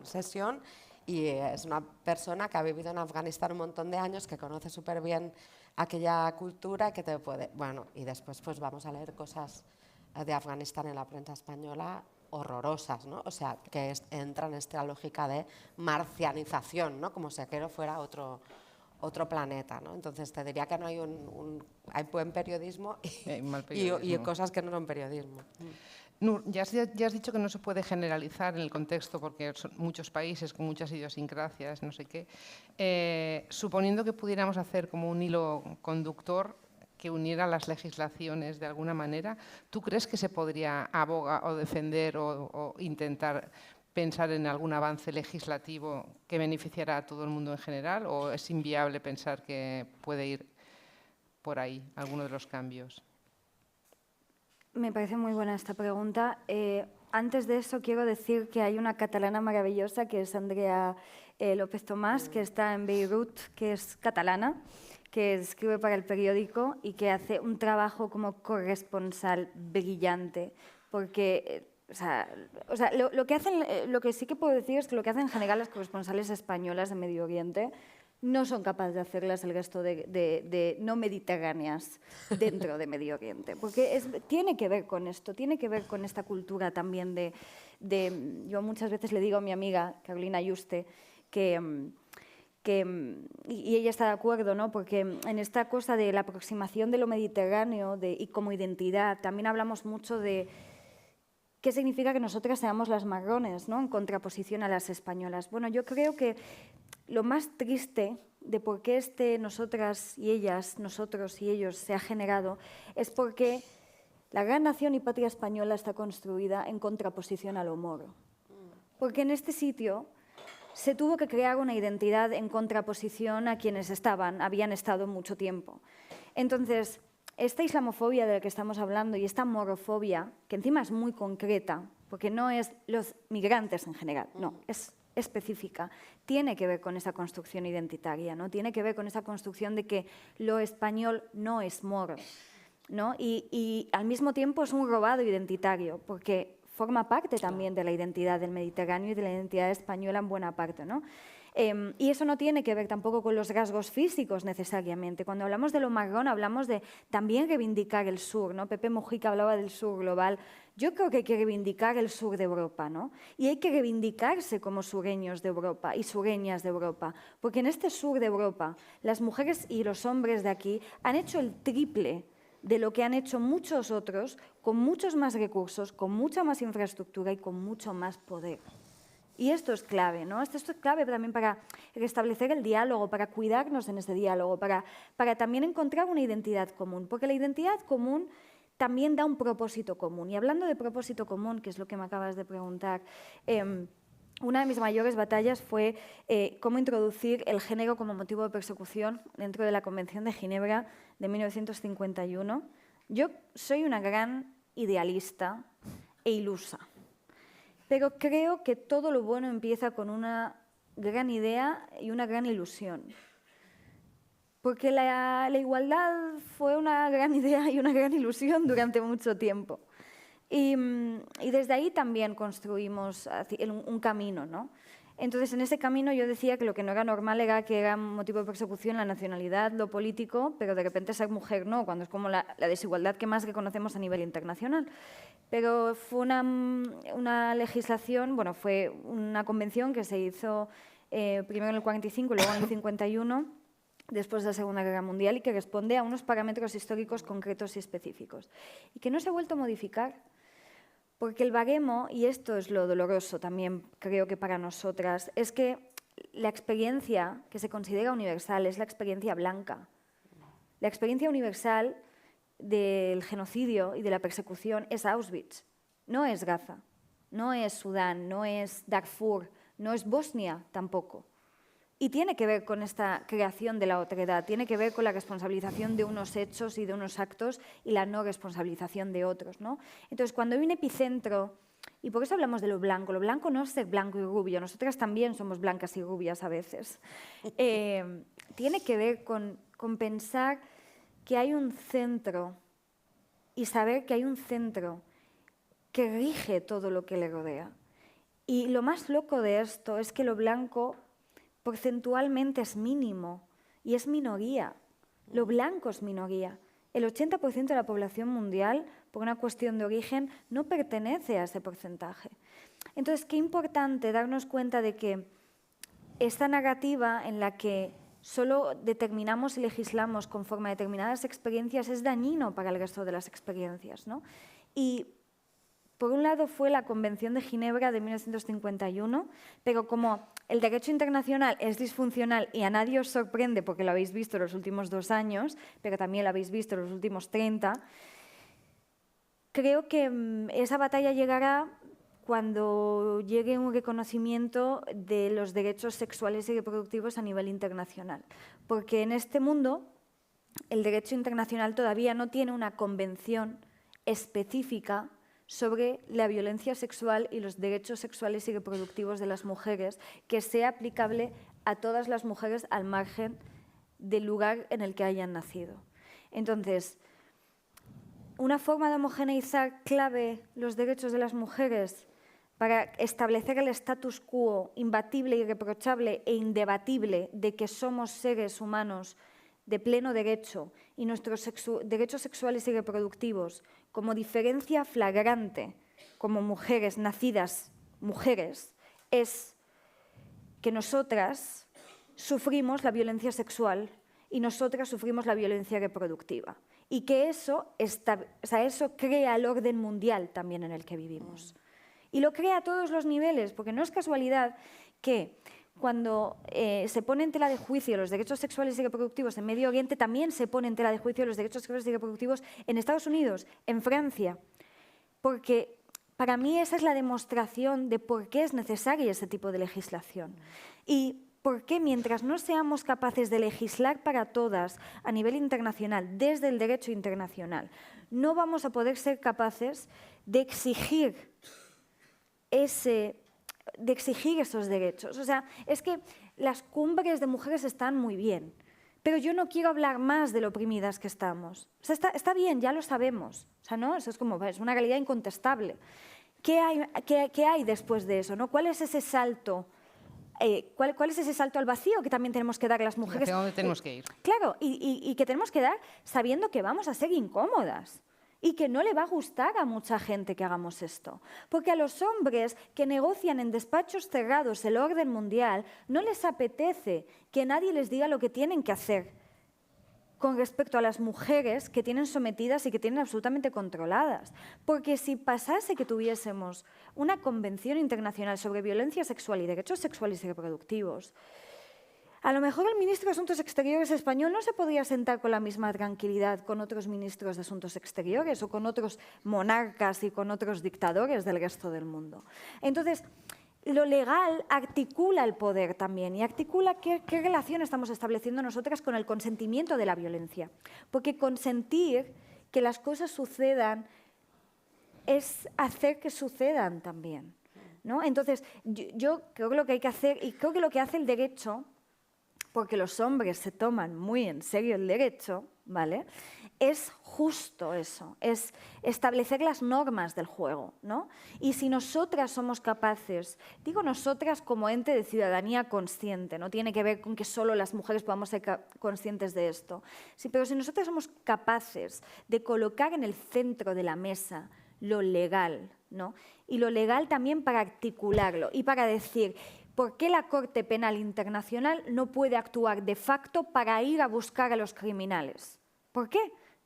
Speaker 4: sesión, y es una persona que ha vivido en Afganistán un montón de años, que conoce súper bien aquella cultura, que te puede... Bueno, y después pues vamos a leer cosas de Afganistán en la prensa española horrorosas, ¿no? O sea, que entran en esta lógica de marcianización, ¿no? Como si aquello fuera otro planeta, ¿no? Entonces te diría que no hay hay buen periodismo y cosas que no son periodismo.
Speaker 2: Nur, ya has dicho que no se puede generalizar en el contexto porque son muchos países con muchas idiosincrasias, no sé qué. Suponiendo que pudiéramos hacer como un hilo conductor que uniera las legislaciones de alguna manera, ¿tú crees que se podría abogar o defender o intentar pensar en algún avance legislativo que beneficiara a todo el mundo en general, o es inviable pensar que puede ir por ahí alguno de los cambios?
Speaker 3: Me parece muy buena esta pregunta. Antes de eso quiero decir que hay una catalana maravillosa que es Andrea López Tomás, que está en Beirut, que es catalana, que escribe para el periódico y que hace un trabajo como corresponsal brillante, porque... lo que sí que puedo decir es que lo que hacen en general las corresponsales españolas de Medio Oriente no son capaces de hacerlas el resto de no mediterráneas dentro de Medio Oriente, porque tiene que ver con esto, tiene que ver con esta cultura también yo muchas veces le digo a mi amiga Carolina Yuste y ella está de acuerdo, ¿no? Porque en esta cosa de la aproximación de lo mediterráneo y como identidad también hablamos mucho de ¿qué significa que nosotras seamos las marrones, ¿no? En contraposición a las españolas? Bueno, yo creo que lo más triste de por qué nosotras y ellas, nosotros y ellos se ha generado es porque la gran nación y patria española está construida en contraposición al moro. Porque en este sitio se tuvo que crear una identidad en contraposición a quienes habían estado mucho tiempo. Entonces, esta islamofobia de la que estamos hablando y esta morofobia, que encima es muy concreta, porque no es los migrantes en general, no, es específica, tiene que ver con esa construcción identitaria, ¿no? Tiene que ver con esa construcción de que lo español no es moro, ¿no? Y al mismo tiempo es un robado identitario, porque forma parte también de la identidad del Mediterráneo y de la identidad española en buena parte, ¿no? Y eso no tiene que ver tampoco con los rasgos físicos necesariamente. Cuando hablamos de lo marrón, hablamos de también reivindicar el sur, ¿no? Pepe Mujica hablaba del sur global. Yo creo que hay que reivindicar el sur de Europa, ¿no? Y hay que reivindicarse como sureños de Europa y sureñas de Europa, porque en este sur de Europa las mujeres y los hombres de aquí han hecho el triple de lo que han hecho muchos otros, con muchos más recursos, con mucha más infraestructura y con mucho más poder. Y esto es clave, ¿no? Esto es clave también para restablecer el diálogo, para cuidarnos en ese diálogo, para también encontrar una identidad común, porque la identidad común también da un propósito común. Y hablando de propósito común, que es lo que me acabas de preguntar, una de mis mayores batallas fue cómo introducir el género como motivo de persecución dentro de la Convención de Ginebra de 1951. Yo soy una gran idealista e ilusa, pero creo que todo lo bueno empieza con una gran idea y una gran ilusión. Porque la igualdad fue una gran idea y una gran ilusión durante mucho tiempo. Y desde ahí también construimos un camino, ¿no? Entonces, en ese camino yo decía que lo que no era normal era que era motivo de persecución la nacionalidad, lo político, pero de repente ser mujer no, cuando es como la desigualdad que más reconocemos a nivel internacional. Pero fue una legislación, bueno, fue una convención que se hizo primero en el 45 y luego en el 51, después de la Segunda Guerra Mundial, y que responde a unos parámetros históricos concretos y específicos, y que no se ha vuelto a modificar. Porque el baremo, y esto es lo doloroso también creo que para nosotras, es que la experiencia que se considera universal es la experiencia blanca. La experiencia universal del genocidio y de la persecución es Auschwitz, no es Gaza, no es Sudán, no es Darfur, no es Bosnia tampoco. Y tiene que ver con esta creación de la otredad, tiene que ver con la responsabilización de unos hechos y de unos actos y la no responsabilización de otros, ¿no? Entonces, cuando hay un epicentro, y por eso hablamos de lo blanco no es ser blanco y rubio, nosotras también somos blancas y rubias a veces, tiene que ver con pensar que hay un centro y saber que hay un centro que rige todo lo que le rodea. Y lo más loco de esto es que lo blanco porcentualmente es mínimo y es minoría. Lo blanco es minoría. El 80% de la población mundial, por una cuestión de origen, no pertenece a ese porcentaje. Entonces, qué importante darnos cuenta de que esta narrativa en la que solo determinamos y legislamos conforme a determinadas experiencias es dañino para el resto de las experiencias, ¿no? Y por un lado fue la Convención de Ginebra de 1951, pero como el derecho internacional es disfuncional y a nadie os sorprende porque lo habéis visto en los últimos 2 años, pero también lo habéis visto en los últimos 30, creo que esa batalla llegará cuando llegue un reconocimiento de los derechos sexuales y reproductivos a nivel internacional. Porque en este mundo el derecho internacional todavía no tiene una convención específica sobre la violencia sexual y los derechos sexuales y reproductivos de las mujeres, que sea aplicable a todas las mujeres al margen del lugar en el que hayan nacido. Entonces, una forma de homogeneizar clave los derechos de las mujeres para establecer el status quo imbatible, irreprochable e indebatible de que somos seres humanos de pleno derecho y nuestros derechos sexuales y reproductivos como diferencia flagrante como mujeres nacidas mujeres es que nosotras sufrimos la violencia sexual y nosotras sufrimos la violencia reproductiva y que eso crea el orden mundial también en el que vivimos. Y lo crea a todos los niveles, porque no es casualidad que cuando se pone en tela de juicio los derechos sexuales y reproductivos en Medio Oriente, también se pone en tela de juicio los derechos sexuales y reproductivos en Estados Unidos, en Francia, porque para mí esa es la demostración de por qué es necesaria ese tipo de legislación. Y por qué mientras no seamos capaces de legislar para todas a nivel internacional, desde el derecho internacional, no vamos a poder ser capaces de exigir esos derechos. O sea, es que las cumbres de mujeres están muy bien, pero yo no quiero hablar más de lo oprimidas que estamos. O sea, está bien, ya lo sabemos. O sea, ¿no? Eso es una realidad incontestable. ¿Qué hay después de eso, ¿no? ¿Cuál es ese salto ¿Cuál es ese salto al vacío que también tenemos que dar las mujeres?
Speaker 2: ¿Hacia dónde tenemos que ir?
Speaker 3: Claro, y que tenemos que dar sabiendo que vamos a ser incómodas y que no le va a gustar a mucha gente que hagamos esto. Porque a los hombres que negocian en despachos cerrados el orden mundial no les apetece que nadie les diga lo que tienen que hacer con respecto a las mujeres que tienen sometidas y que tienen absolutamente controladas. Porque si pasase que tuviésemos una convención internacional sobre violencia sexual y derechos sexuales y reproductivos, a lo mejor el ministro de Asuntos Exteriores español no se podría sentar con la misma tranquilidad con otros ministros de Asuntos Exteriores o con otros monarcas y con otros dictadores del resto del mundo. Entonces, lo legal articula el poder también y articula qué relación estamos estableciendo nosotras con el consentimiento de la violencia. Porque consentir que las cosas sucedan es hacer que sucedan también, ¿no? Entonces, yo creo que lo que hay que hacer, y creo que lo que hace el derecho, porque los hombres se toman muy en serio el derecho, ¿vale?, es justo eso, es establecer las normas del juego, ¿no? Y si nosotras somos capaces, digo nosotras como ente de ciudadanía consciente, no tiene que ver con que solo las mujeres podamos ser conscientes de esto, sí, pero si nosotras somos capaces de colocar en el centro de la mesa lo legal, ¿no?, y lo legal también para articularlo y para decir ¿por qué la Corte Penal Internacional no puede actuar de facto para ir a buscar a los criminales? ¿Por qué?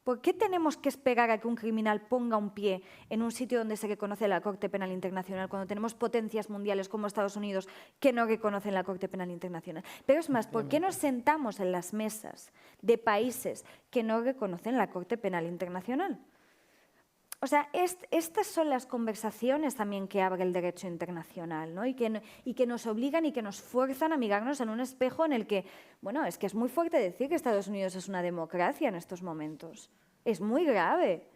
Speaker 3: ¿Por qué tenemos que esperar a que un criminal ponga un pie en un sitio donde se reconoce la Corte Penal Internacional cuando tenemos potencias mundiales como Estados Unidos que no reconocen la Corte Penal Internacional? Pero es más, ¿por qué nos sentamos en las mesas de países que no reconocen la Corte Penal Internacional? O sea, estas son las conversaciones también que abre el derecho internacional, ¿no? y que nos obligan y que nos fuerzan a mirarnos en un espejo en el que, bueno, es que es muy fuerte decir que Estados Unidos es una democracia en estos momentos. Es muy grave.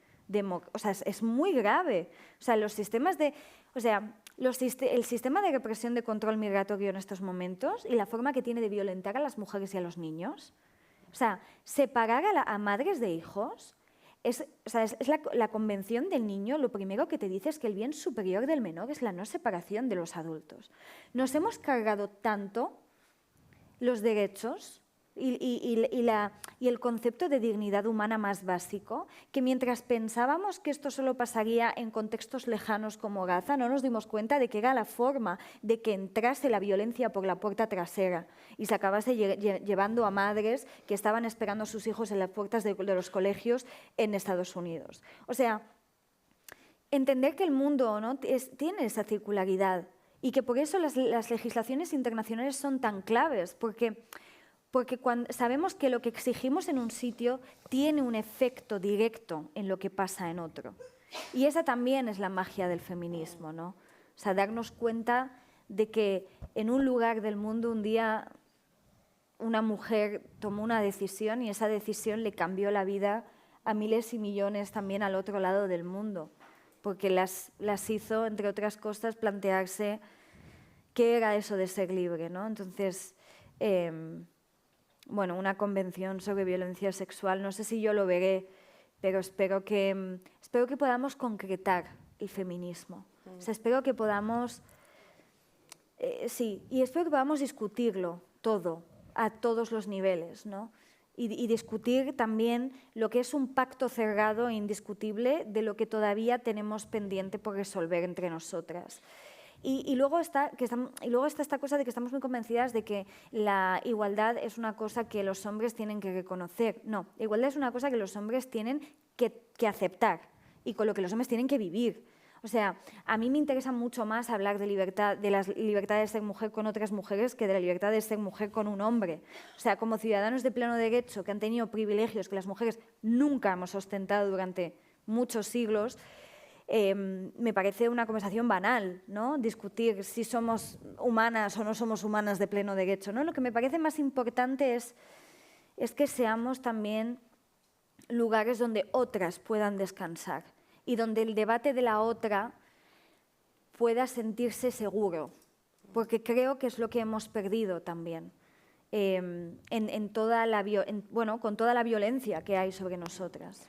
Speaker 3: Es muy grave. O sea, los sistemas de... O sea, el sistema de represión de control migratorio en estos momentos y la forma que tiene de violentar a las mujeres y a los niños. O sea, separar a madres de hijos... la convención del niño, lo primero que te dice es que el bien superior del menor es la no separación de los adultos. Nos hemos cargado tanto los derechos y el concepto de dignidad humana más básico que mientras pensábamos que esto solo pasaría en contextos lejanos como Gaza, no nos dimos cuenta de que era la forma de que entrase la violencia por la puerta trasera y se acabase llevando a madres que estaban esperando a sus hijos en las puertas de los colegios en Estados Unidos. O sea, entender que el mundo, ¿no?, tiene esa circularidad y que por eso las legislaciones internacionales son tan claves, porque cuando sabemos que lo que exigimos en un sitio tiene un efecto directo en lo que pasa en otro. Y esa también es la magia del feminismo, ¿no? O sea, darnos cuenta de que en un lugar del mundo un día una mujer tomó una decisión y esa decisión le cambió la vida a miles y millones también al otro lado del mundo, porque las hizo, entre otras cosas, plantearse qué era eso de ser libre, ¿no? Entonces... bueno, una convención sobre violencia sexual, no sé si yo lo veré, pero espero que podamos concretar el feminismo. O sea, espero que podamos, y espero que podamos discutirlo todo, a todos los niveles, ¿no? Y discutir también lo que es un pacto cerrado e indiscutible de lo que todavía tenemos pendiente por resolver entre nosotras. Y luego está esta cosa de que estamos muy convencidas de que la igualdad es una cosa que los hombres tienen que reconocer. No, la igualdad es una cosa que los hombres tienen que aceptar y con lo que los hombres tienen que vivir. O sea, a mí me interesa mucho más hablar de la libertad de ser mujer con otras mujeres que de la libertad de ser mujer con un hombre. O sea, como ciudadanos de pleno derecho que han tenido privilegios que las mujeres nunca hemos ostentado durante muchos siglos, me parece una conversación banal, ¿no? Discutir si somos humanas o no somos humanas de pleno derecho, ¿no? Lo que me parece más importante es que seamos también lugares donde otras puedan descansar y donde el debate de la otra pueda sentirse seguro, porque creo que es lo que hemos perdido también con toda la violencia que hay sobre nosotras.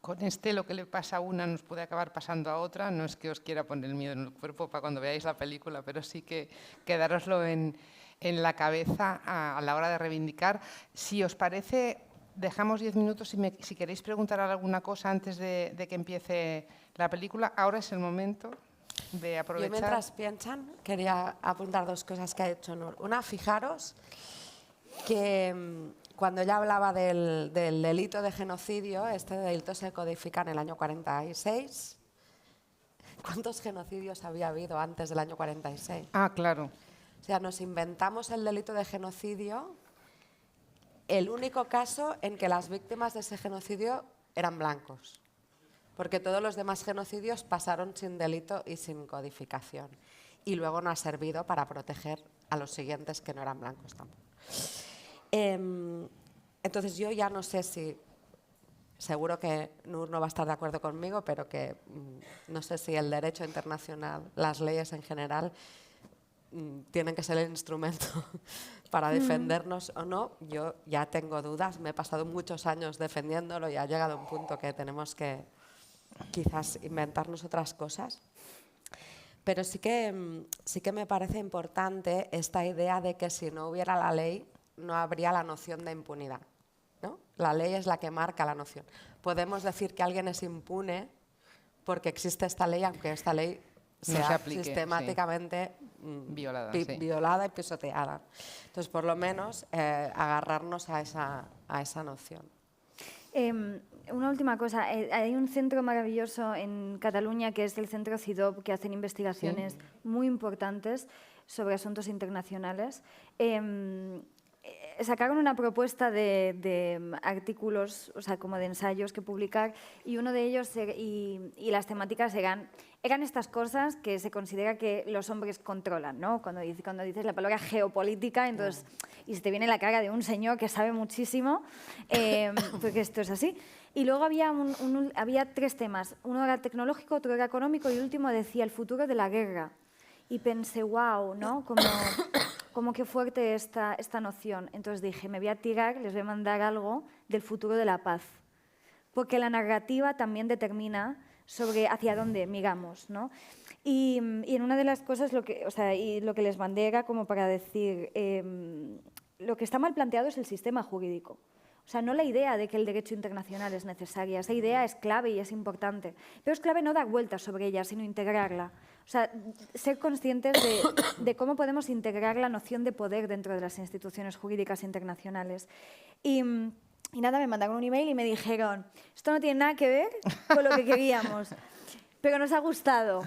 Speaker 2: con este lo que le pasa a una nos puede acabar pasando a otra. No es que os quiera poner el miedo en el cuerpo para cuando veáis la película, pero sí que quedároslo en la cabeza a la hora de reivindicar. Si os parece, dejamos 10 minutos si queréis preguntar alguna cosa antes de que empiece la película. Ahora es el momento de aprovechar.
Speaker 4: Yo mientras piensan, quería apuntar 2 cosas que ha hecho Nur. Una, fijaros que cuando ella hablaba del delito de genocidio, este delito se codifica en el año 46. ¿Cuántos genocidios había habido antes del año 46?
Speaker 2: Ah, claro.
Speaker 4: O sea, nos inventamos el delito de genocidio, el único caso en que las víctimas de ese genocidio eran blancos, porque todos los demás genocidios pasaron sin delito y sin codificación. Y luego no ha servido para proteger a los siguientes que no eran blancos tampoco. Entonces yo ya no sé si, seguro que Nur no va a estar de acuerdo conmigo, pero que no sé si el derecho internacional, las leyes en general, tienen que ser el instrumento para defendernos o no. Yo ya tengo dudas, me he pasado muchos años defendiéndolo y ha llegado a un punto que tenemos que quizás inventarnos otras cosas. Pero sí que me parece importante esta idea de que si no hubiera la ley no habría la noción de impunidad, ¿no? La ley es la que marca la noción. Podemos decir que alguien es impune porque existe esta ley, aunque esta ley sea
Speaker 2: no se aplique,
Speaker 4: sistemáticamente violada y pisoteada. Entonces, por lo menos, agarrarnos a esa noción.
Speaker 3: Una última cosa, hay un centro maravilloso en Cataluña que es el Centro CIDOB, que hacen investigaciones muy importantes sobre asuntos internacionales. Sacaron una propuesta de artículos, o sea, como de ensayos que publicar, y uno de ellos, y las temáticas eran estas cosas que se considera que los hombres controlan, ¿no? Cuando dices la palabra geopolítica, entonces, y se te viene la cara de un señor que sabe muchísimo, porque esto es así. Y luego había 3 temas, uno era tecnológico, otro era económico, y el último decía el futuro de la guerra. Y pensé, wow, ¿no? Como qué fuerte esta noción. Entonces dije, me voy a tirar, les voy a mandar algo del futuro de la paz. Porque la narrativa también determina sobre hacia dónde miramos, ¿no? Y en una de las cosas, lo que les mandé era como para decir, lo que está mal planteado es el sistema jurídico. O sea, no la idea de que el derecho internacional es necesaria. Esa idea es clave y es importante. Pero es clave no dar vueltas sobre ella, sino integrarla. O sea, ser conscientes de cómo podemos integrar la noción de poder dentro de las instituciones jurídicas internacionales. Y nada, me mandaron un email y me dijeron, esto no tiene nada que ver con lo que queríamos, pero nos ha gustado.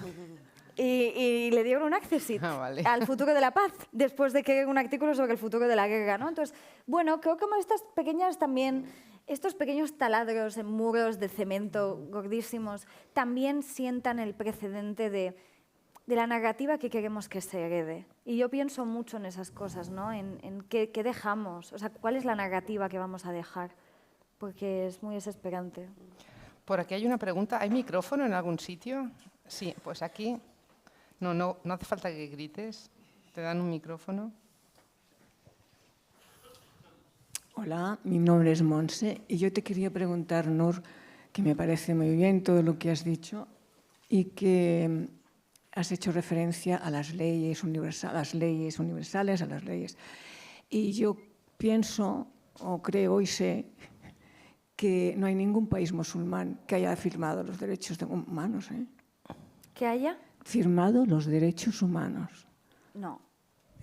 Speaker 3: Y le dieron un accessit al futuro de la paz, después de que un artículo sobre el futuro de la guerra, ¿no? Entonces, bueno, creo que como estas pequeñas también, estos pequeños taladros en muros de cemento gordísimos, también sientan el precedente de la narrativa que queremos que se herede. Y yo pienso mucho en esas cosas, ¿no? En qué dejamos, o sea, cuál es la narrativa que vamos a dejar, porque es muy desesperante.
Speaker 2: Por aquí hay una pregunta, ¿hay micrófono en algún sitio? Sí, pues aquí. No hace falta que grites, te dan un micrófono.
Speaker 5: Hola, mi nombre es Monse y yo te quería preguntar, Nur, que me parece muy bien todo lo que has dicho y que has hecho referencia a las leyes universales, a las leyes. Y yo pienso, o creo y sé, que no hay ningún país musulmán que haya firmado los derechos humanos.
Speaker 3: ¿Que haya?
Speaker 5: Firmado los derechos humanos.
Speaker 3: No.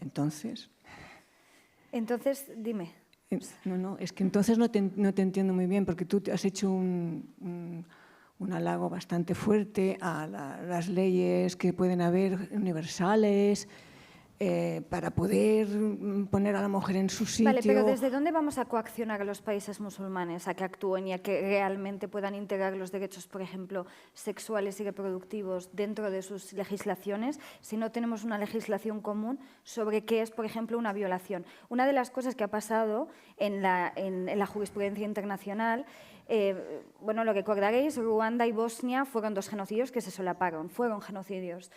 Speaker 5: Entonces,
Speaker 3: dime.
Speaker 5: No, es que entonces no te entiendo muy bien, porque tú has hecho un halago bastante fuerte a las leyes que pueden haber universales para poder poner a la mujer en su sitio.
Speaker 3: Vale, pero ¿desde dónde vamos a coaccionar a los países musulmanes a que actúen y a que realmente puedan integrar los derechos, por ejemplo, sexuales y reproductivos dentro de sus legislaciones si no tenemos una legislación común sobre qué es, por ejemplo, una violación? Una de las cosas que ha pasado en la jurisprudencia internacional, bueno, lo recordaréis, Ruanda y Bosnia fueron 2 genocidios que se solaparon, fueron genocidios.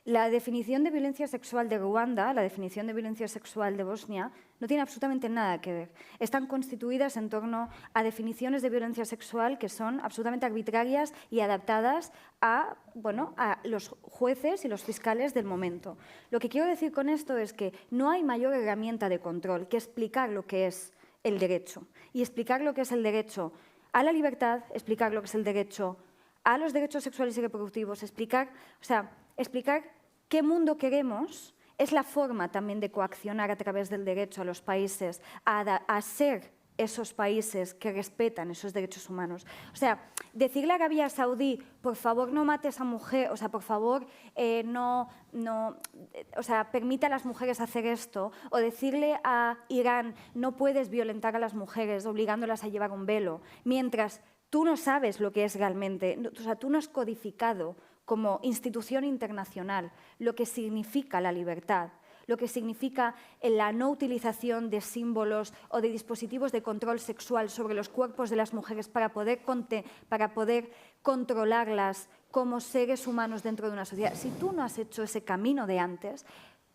Speaker 3: La definición de violencia sexual de Ruanda, la definición de violencia sexual de Bosnia, no tiene absolutamente nada que ver. Están constituidas en torno a definiciones de violencia sexual que son absolutamente arbitrarias y adaptadas a, a los jueces y los fiscales del momento. Lo que quiero decir con esto es que no hay mayor herramienta de control que explicar lo que es el derecho. Y explicar lo que es el derecho a la libertad, explicar lo que es el derecho a los derechos sexuales y reproductivos, explicar qué mundo queremos, es la forma también de coaccionar a través del derecho a los países a ser esos países que respetan esos derechos humanos. O sea, decirle a Arabia Saudí, por favor no mate a esa mujer, o sea, por favor permita a las mujeres hacer esto, o decirle a Irán, no puedes violentar a las mujeres obligándolas a llevar un velo, mientras tú no sabes lo que es realmente, o sea, tú no has codificado como institución internacional lo que significa la libertad, lo que significa la no utilización de símbolos o de dispositivos de control sexual sobre los cuerpos de las mujeres para poder controlarlas como seres humanos dentro de una sociedad. Si tú no has hecho ese camino de antes,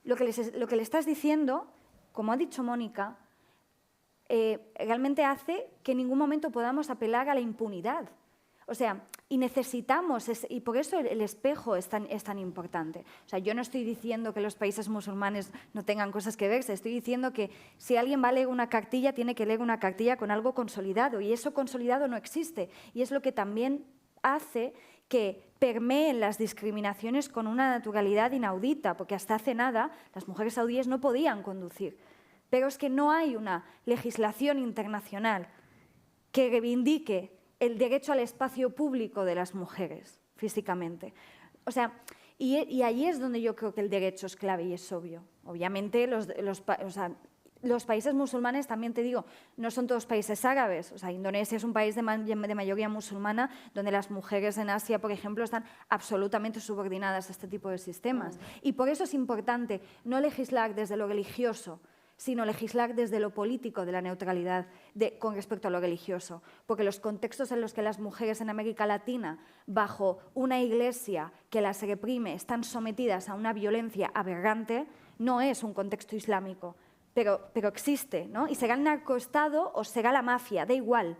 Speaker 3: lo que le estás diciendo, como ha dicho Mónica, realmente hace que en ningún momento podamos apelar a la impunidad. O sea, y necesitamos, y por eso el espejo es tan importante. O sea, yo no estoy diciendo que los países musulmanes no tengan cosas que verse, estoy diciendo que si alguien va a leer una cartilla, tiene que leer una cartilla con algo consolidado, y eso consolidado no existe. Y es lo que también hace que permeen las discriminaciones con una naturalidad inaudita, porque hasta hace nada las mujeres saudíes no podían conducir. Pero es que no hay una legislación internacional que reivindique el derecho al espacio público de las mujeres, físicamente. O sea, y allí es donde yo creo que el derecho es clave y es obvio. Obviamente los países musulmanes, también te digo, no son todos países árabes. O sea, Indonesia es un país de mayoría musulmana, donde las mujeres en Asia, por ejemplo, están absolutamente subordinadas a este tipo de sistemas. Y por eso es importante no legislar desde lo religioso, sino legislar desde lo político de la neutralidad con respecto a lo religioso. Porque los contextos en los que las mujeres en América Latina, bajo una iglesia que las reprime, están sometidas a una violencia aberrante, no es un contexto islámico, pero existe, ¿no? Y será el narcoestado o será la mafia, da igual.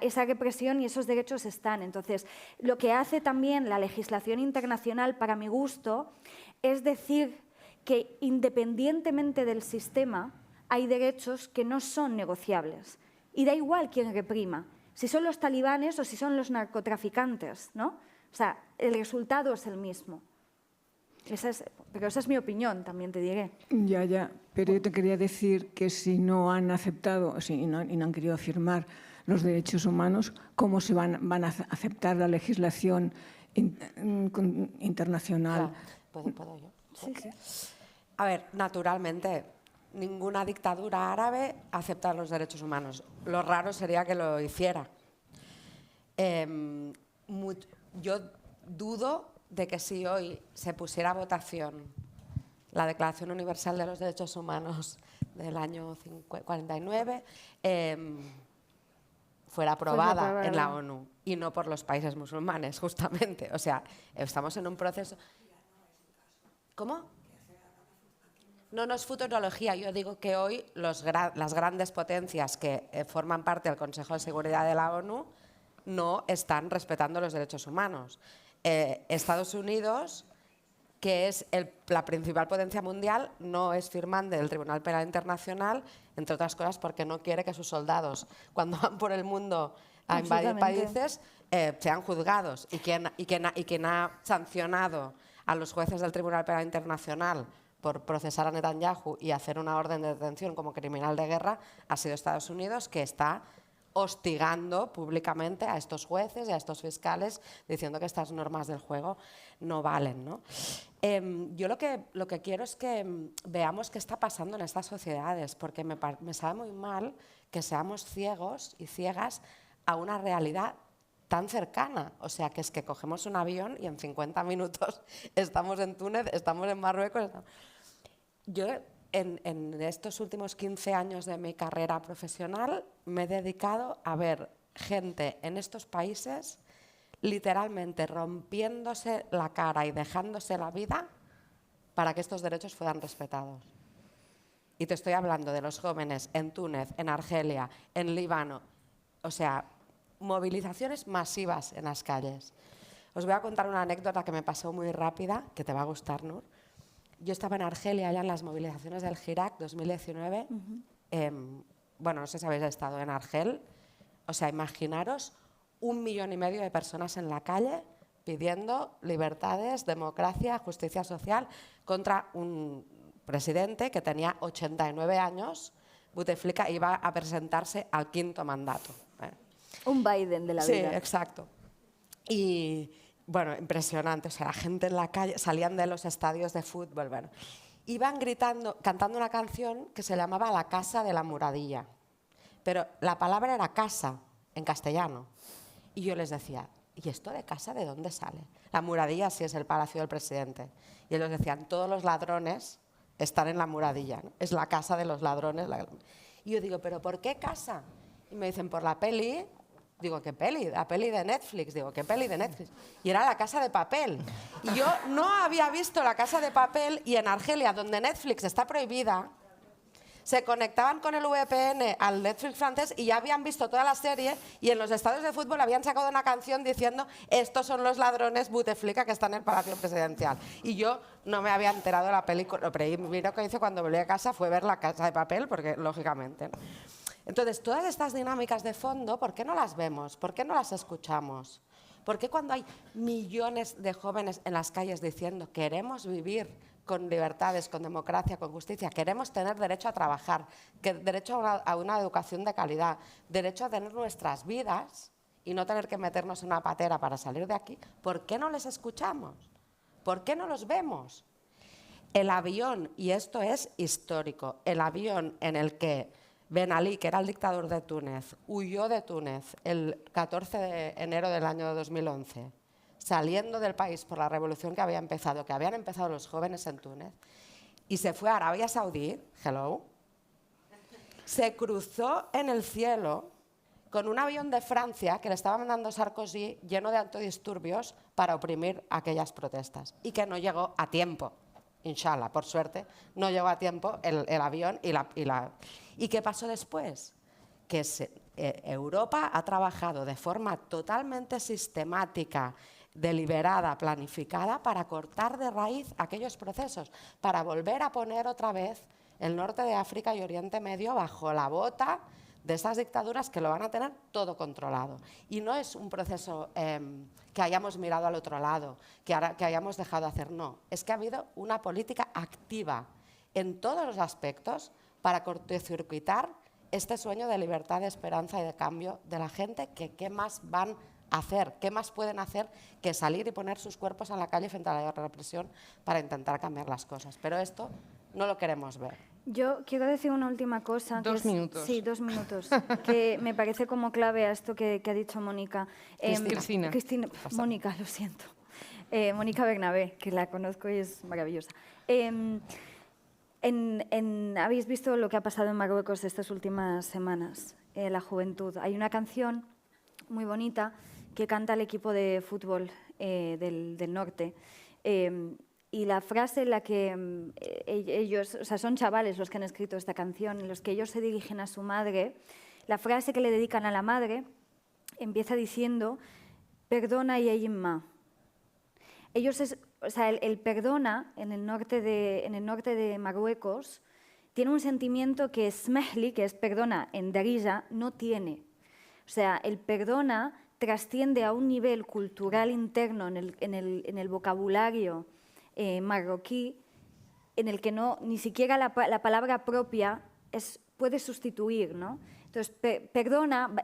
Speaker 3: Esa represión y esos derechos están. Entonces, lo que hace también la legislación internacional, para mi gusto, es decir que independientemente del sistema hay derechos que no son negociables. Y da igual quién reprima, si son los talibanes o si son los narcotraficantes, ¿no? O sea, el resultado es el mismo. Pero esa es mi opinión, también te diré.
Speaker 5: Ya, pero yo te quería decir que si no han aceptado y no han querido afirmar los derechos humanos, ¿cómo se van a aceptar la legislación internacional?
Speaker 4: ¿Puedo yo?
Speaker 3: Sí.
Speaker 4: A ver, naturalmente, ninguna dictadura árabe acepta los derechos humanos. Lo raro sería que lo hiciera. Yo dudo de que si hoy se pusiera a votación la Declaración Universal de los Derechos Humanos del año 49, fuera aprobada en la ONU y no por los países musulmanes, justamente. O sea, estamos en un proceso... ¿Cómo? No es futurología. Yo digo que hoy las grandes potencias que forman parte del Consejo de Seguridad de la ONU no están respetando los derechos humanos. Estados Unidos, que es la principal potencia mundial, no es firmante del Tribunal Penal Internacional, entre otras cosas porque no quiere que sus soldados, cuando van por el mundo a invadir países, sean juzgados. Y quien ha sancionado a los jueces del Tribunal Penal Internacional por procesar a Netanyahu y hacer una orden de detención como criminal de guerra ha sido Estados Unidos, que está hostigando públicamente a estos jueces y a estos fiscales diciendo que estas normas del juego no valen, ¿no? Yo lo que quiero es que veamos qué está pasando en estas sociedades, porque me sabe muy mal que seamos ciegos y ciegas a una realidad tan cercana. O sea, que es que cogemos un avión y en 50 minutos estamos en Túnez, estamos en Marruecos. Yo en estos últimos 15 años de mi carrera profesional me he dedicado a ver gente en estos países literalmente rompiéndose la cara y dejándose la vida para que estos derechos fueran respetados. Y te estoy hablando de los jóvenes en Túnez, en Argelia, en Líbano, o sea, movilizaciones masivas en las calles. Os voy a contar una anécdota que me pasó muy rápida, que te va a gustar, Nur. Yo estaba en Argelia ya en las movilizaciones del Hirak 2019. Bueno, no sé si habéis estado en Argel. O sea, imaginaros 1,5 millones de personas en la calle pidiendo libertades, democracia, justicia social contra un presidente que tenía 89 años. Bouteflika iba a presentarse al 5º mandato.
Speaker 3: Un Biden de la vida.
Speaker 4: Sí, exacto. Y bueno, impresionante, o sea, la gente en la calle, salían de los estadios de fútbol, bueno, iban gritando, cantando una canción que se llamaba La Casa de la Muradilla, pero la palabra era casa, en castellano, y yo les decía, ¿y esto de casa de dónde sale? La Muradilla sí es el palacio del presidente, y ellos decían, todos los ladrones están en la Muradilla, ¿no? Es la casa de los ladrones. Y yo digo, ¿pero por qué casa? Y me dicen, por la peli. Digo, ¿qué peli? La peli de Netflix. Digo, ¿qué peli de Netflix? Y era La Casa de Papel. Y yo no había visto La Casa de Papel, y en Argelia, donde Netflix está prohibida, se conectaban con el VPN al Netflix francés y ya habían visto toda la serie, y en los estadios de fútbol habían sacado una canción diciendo estos son los ladrones Bouteflika que están en el Palacio Presidencial. Y yo no me había enterado de la película. Lo primero que hice cuando volví a casa fue ver La Casa de Papel, porque lógicamente, ¿no? Entonces, todas estas dinámicas de fondo, ¿por qué no las vemos? ¿Por qué no las escuchamos? ¿Por qué cuando hay millones de jóvenes en las calles diciendo queremos vivir con libertades, con democracia, con justicia, queremos tener derecho a trabajar, derecho a una educación de calidad, derecho a tener nuestras vidas y no tener que meternos en una patera para salir de aquí? ¿Por qué no les escuchamos? ¿Por qué no los vemos? El avión, y esto es histórico, el avión en el que Ben Ali, que era el dictador de Túnez, huyó de Túnez el 14 de enero del año 2011, saliendo del país por la revolución que habían empezado los jóvenes en Túnez, y se fue a Arabia Saudí, se cruzó en el cielo con un avión de Francia que le estaba mandando Sarkozy lleno de antidisturbios para oprimir aquellas protestas, y que no llegó a tiempo. Inshallah, por suerte, no llegó a tiempo el avión ¿Y qué pasó después? Que Europa ha trabajado de forma totalmente sistemática, deliberada, planificada, para cortar de raíz aquellos procesos, para volver a poner otra vez el norte de África y Oriente Medio bajo la bota de esas dictaduras que lo van a tener todo controlado. Y no es un proceso que hayamos mirado al otro lado, que hayamos dejado de hacer, no. Es que ha habido una política activa en todos los aspectos para cortocircuitar este sueño de libertad, de esperanza y de cambio de la gente, que qué más van a hacer, qué más pueden hacer que salir y poner sus cuerpos en la calle frente a la represión para intentar cambiar las cosas. Pero esto no lo queremos ver.
Speaker 3: Yo quiero decir una última cosa.
Speaker 2: 2 minutos.
Speaker 3: Sí, 2 minutos, que me parece como clave a esto que ha dicho Mónica.
Speaker 2: Cristina.
Speaker 3: Mónica, lo siento. Mónica Bernabé, que la conozco y es maravillosa. Habéis visto lo que ha pasado en Marruecos estas últimas semanas, la juventud. Hay una canción muy bonita que canta el equipo de fútbol del norte. Y la frase en la que ellos, o sea, son chavales los que han escrito esta canción, en los que ellos se dirigen a su madre, la frase que le dedican a la madre empieza diciendo, perdona y ayimma. Ellos el perdona en el norte de Marruecos tiene un sentimiento que smehli, que es perdona en Darija, no tiene. O sea, el perdona trasciende a un nivel cultural interno en el vocabulario marroquí, en el que ni siquiera la palabra propia puede sustituir, ¿no? Entonces, perdona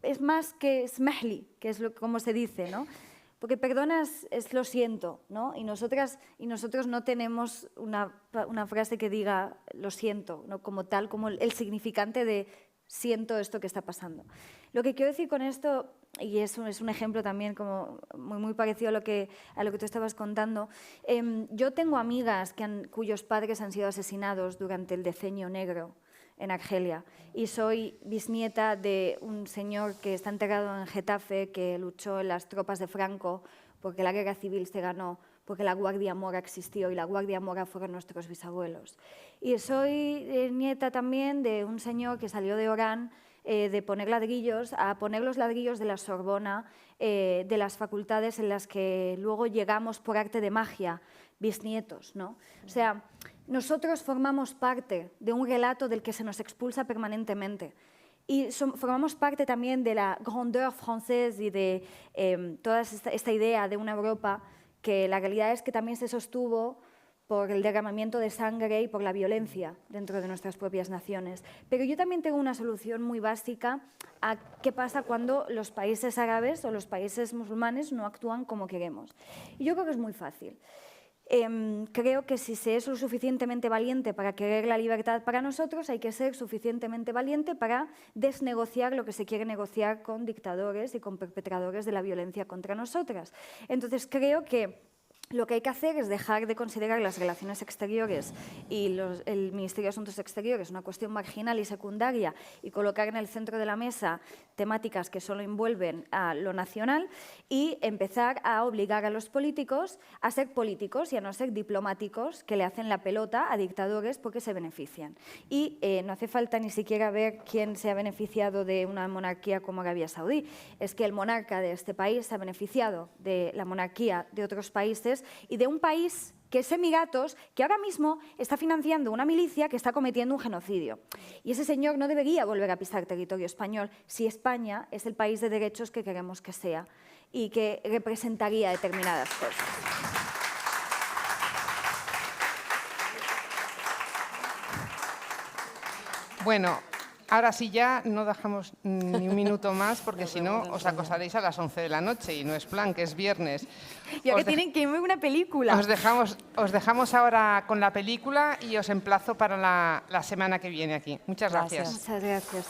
Speaker 3: es más que smehli, que es como se dice, ¿no? Porque perdona es lo siento, ¿no? Y nosotros no tenemos una frase que diga lo siento, ¿no? Como tal, como el significante de siento esto que está pasando. Lo que quiero decir con esto, y es un ejemplo también como muy parecido a lo que tú estabas contando, yo tengo amigas cuyos padres han sido asesinados durante el Decenio Negro en Argelia, y soy bisnieta de un señor que está enterrado en Getafe, que luchó en las tropas de Franco porque la guerra civil se ganó porque la Guardia Mora existió y la Guardia Mora fueron nuestros bisabuelos. Y soy nieta también de un señor que salió de Orán de poner ladrillos, a poner los ladrillos de la Sorbona, de las facultades en las que luego llegamos por arte de magia, bisnietos, ¿no? O sea, nosotros formamos parte de un relato del que se nos expulsa permanentemente. Y formamos parte también de la grandeur française y de toda esta idea de una Europa que la realidad es que también se sostuvo por el derramamiento de sangre y por la violencia dentro de nuestras propias naciones. Pero yo también tengo una solución muy básica a qué pasa cuando los países árabes o los países musulmanes no actúan como queremos. Y yo creo que es muy fácil. Creo que si se es lo suficientemente valiente para querer la libertad para nosotros, hay que ser suficientemente valiente para desnegociar lo que se quiere negociar con dictadores y con perpetradores de la violencia contra nosotras. Entonces creo que lo que hay que hacer es dejar de considerar las relaciones exteriores y el Ministerio de Asuntos Exteriores una cuestión marginal y secundaria y colocar en el centro de la mesa temáticas que solo envuelven a lo nacional y empezar a obligar a los políticos a ser políticos y a no ser diplomáticos que le hacen la pelota a dictadores porque se benefician. Y no hace falta ni siquiera ver quién se ha beneficiado de una monarquía como Arabia Saudí. Es que el monarca de este país se ha beneficiado de la monarquía de otros países y de un país que es Emiratos, que ahora mismo está financiando una milicia que está cometiendo un genocidio. Y ese señor no debería volver a pisar territorio español si España es el país de derechos que queremos que sea y que representaría determinadas cosas.
Speaker 2: Bueno, ahora sí ya no dejamos ni un minuto más porque si no os acostaréis a las 11 de la noche y no es plan, que es viernes.
Speaker 3: Y ahora tienen que irme una película.
Speaker 2: Os dejamos ahora con la película y os emplazo para la semana que viene aquí. Muchas gracias.
Speaker 3: Muchas gracias.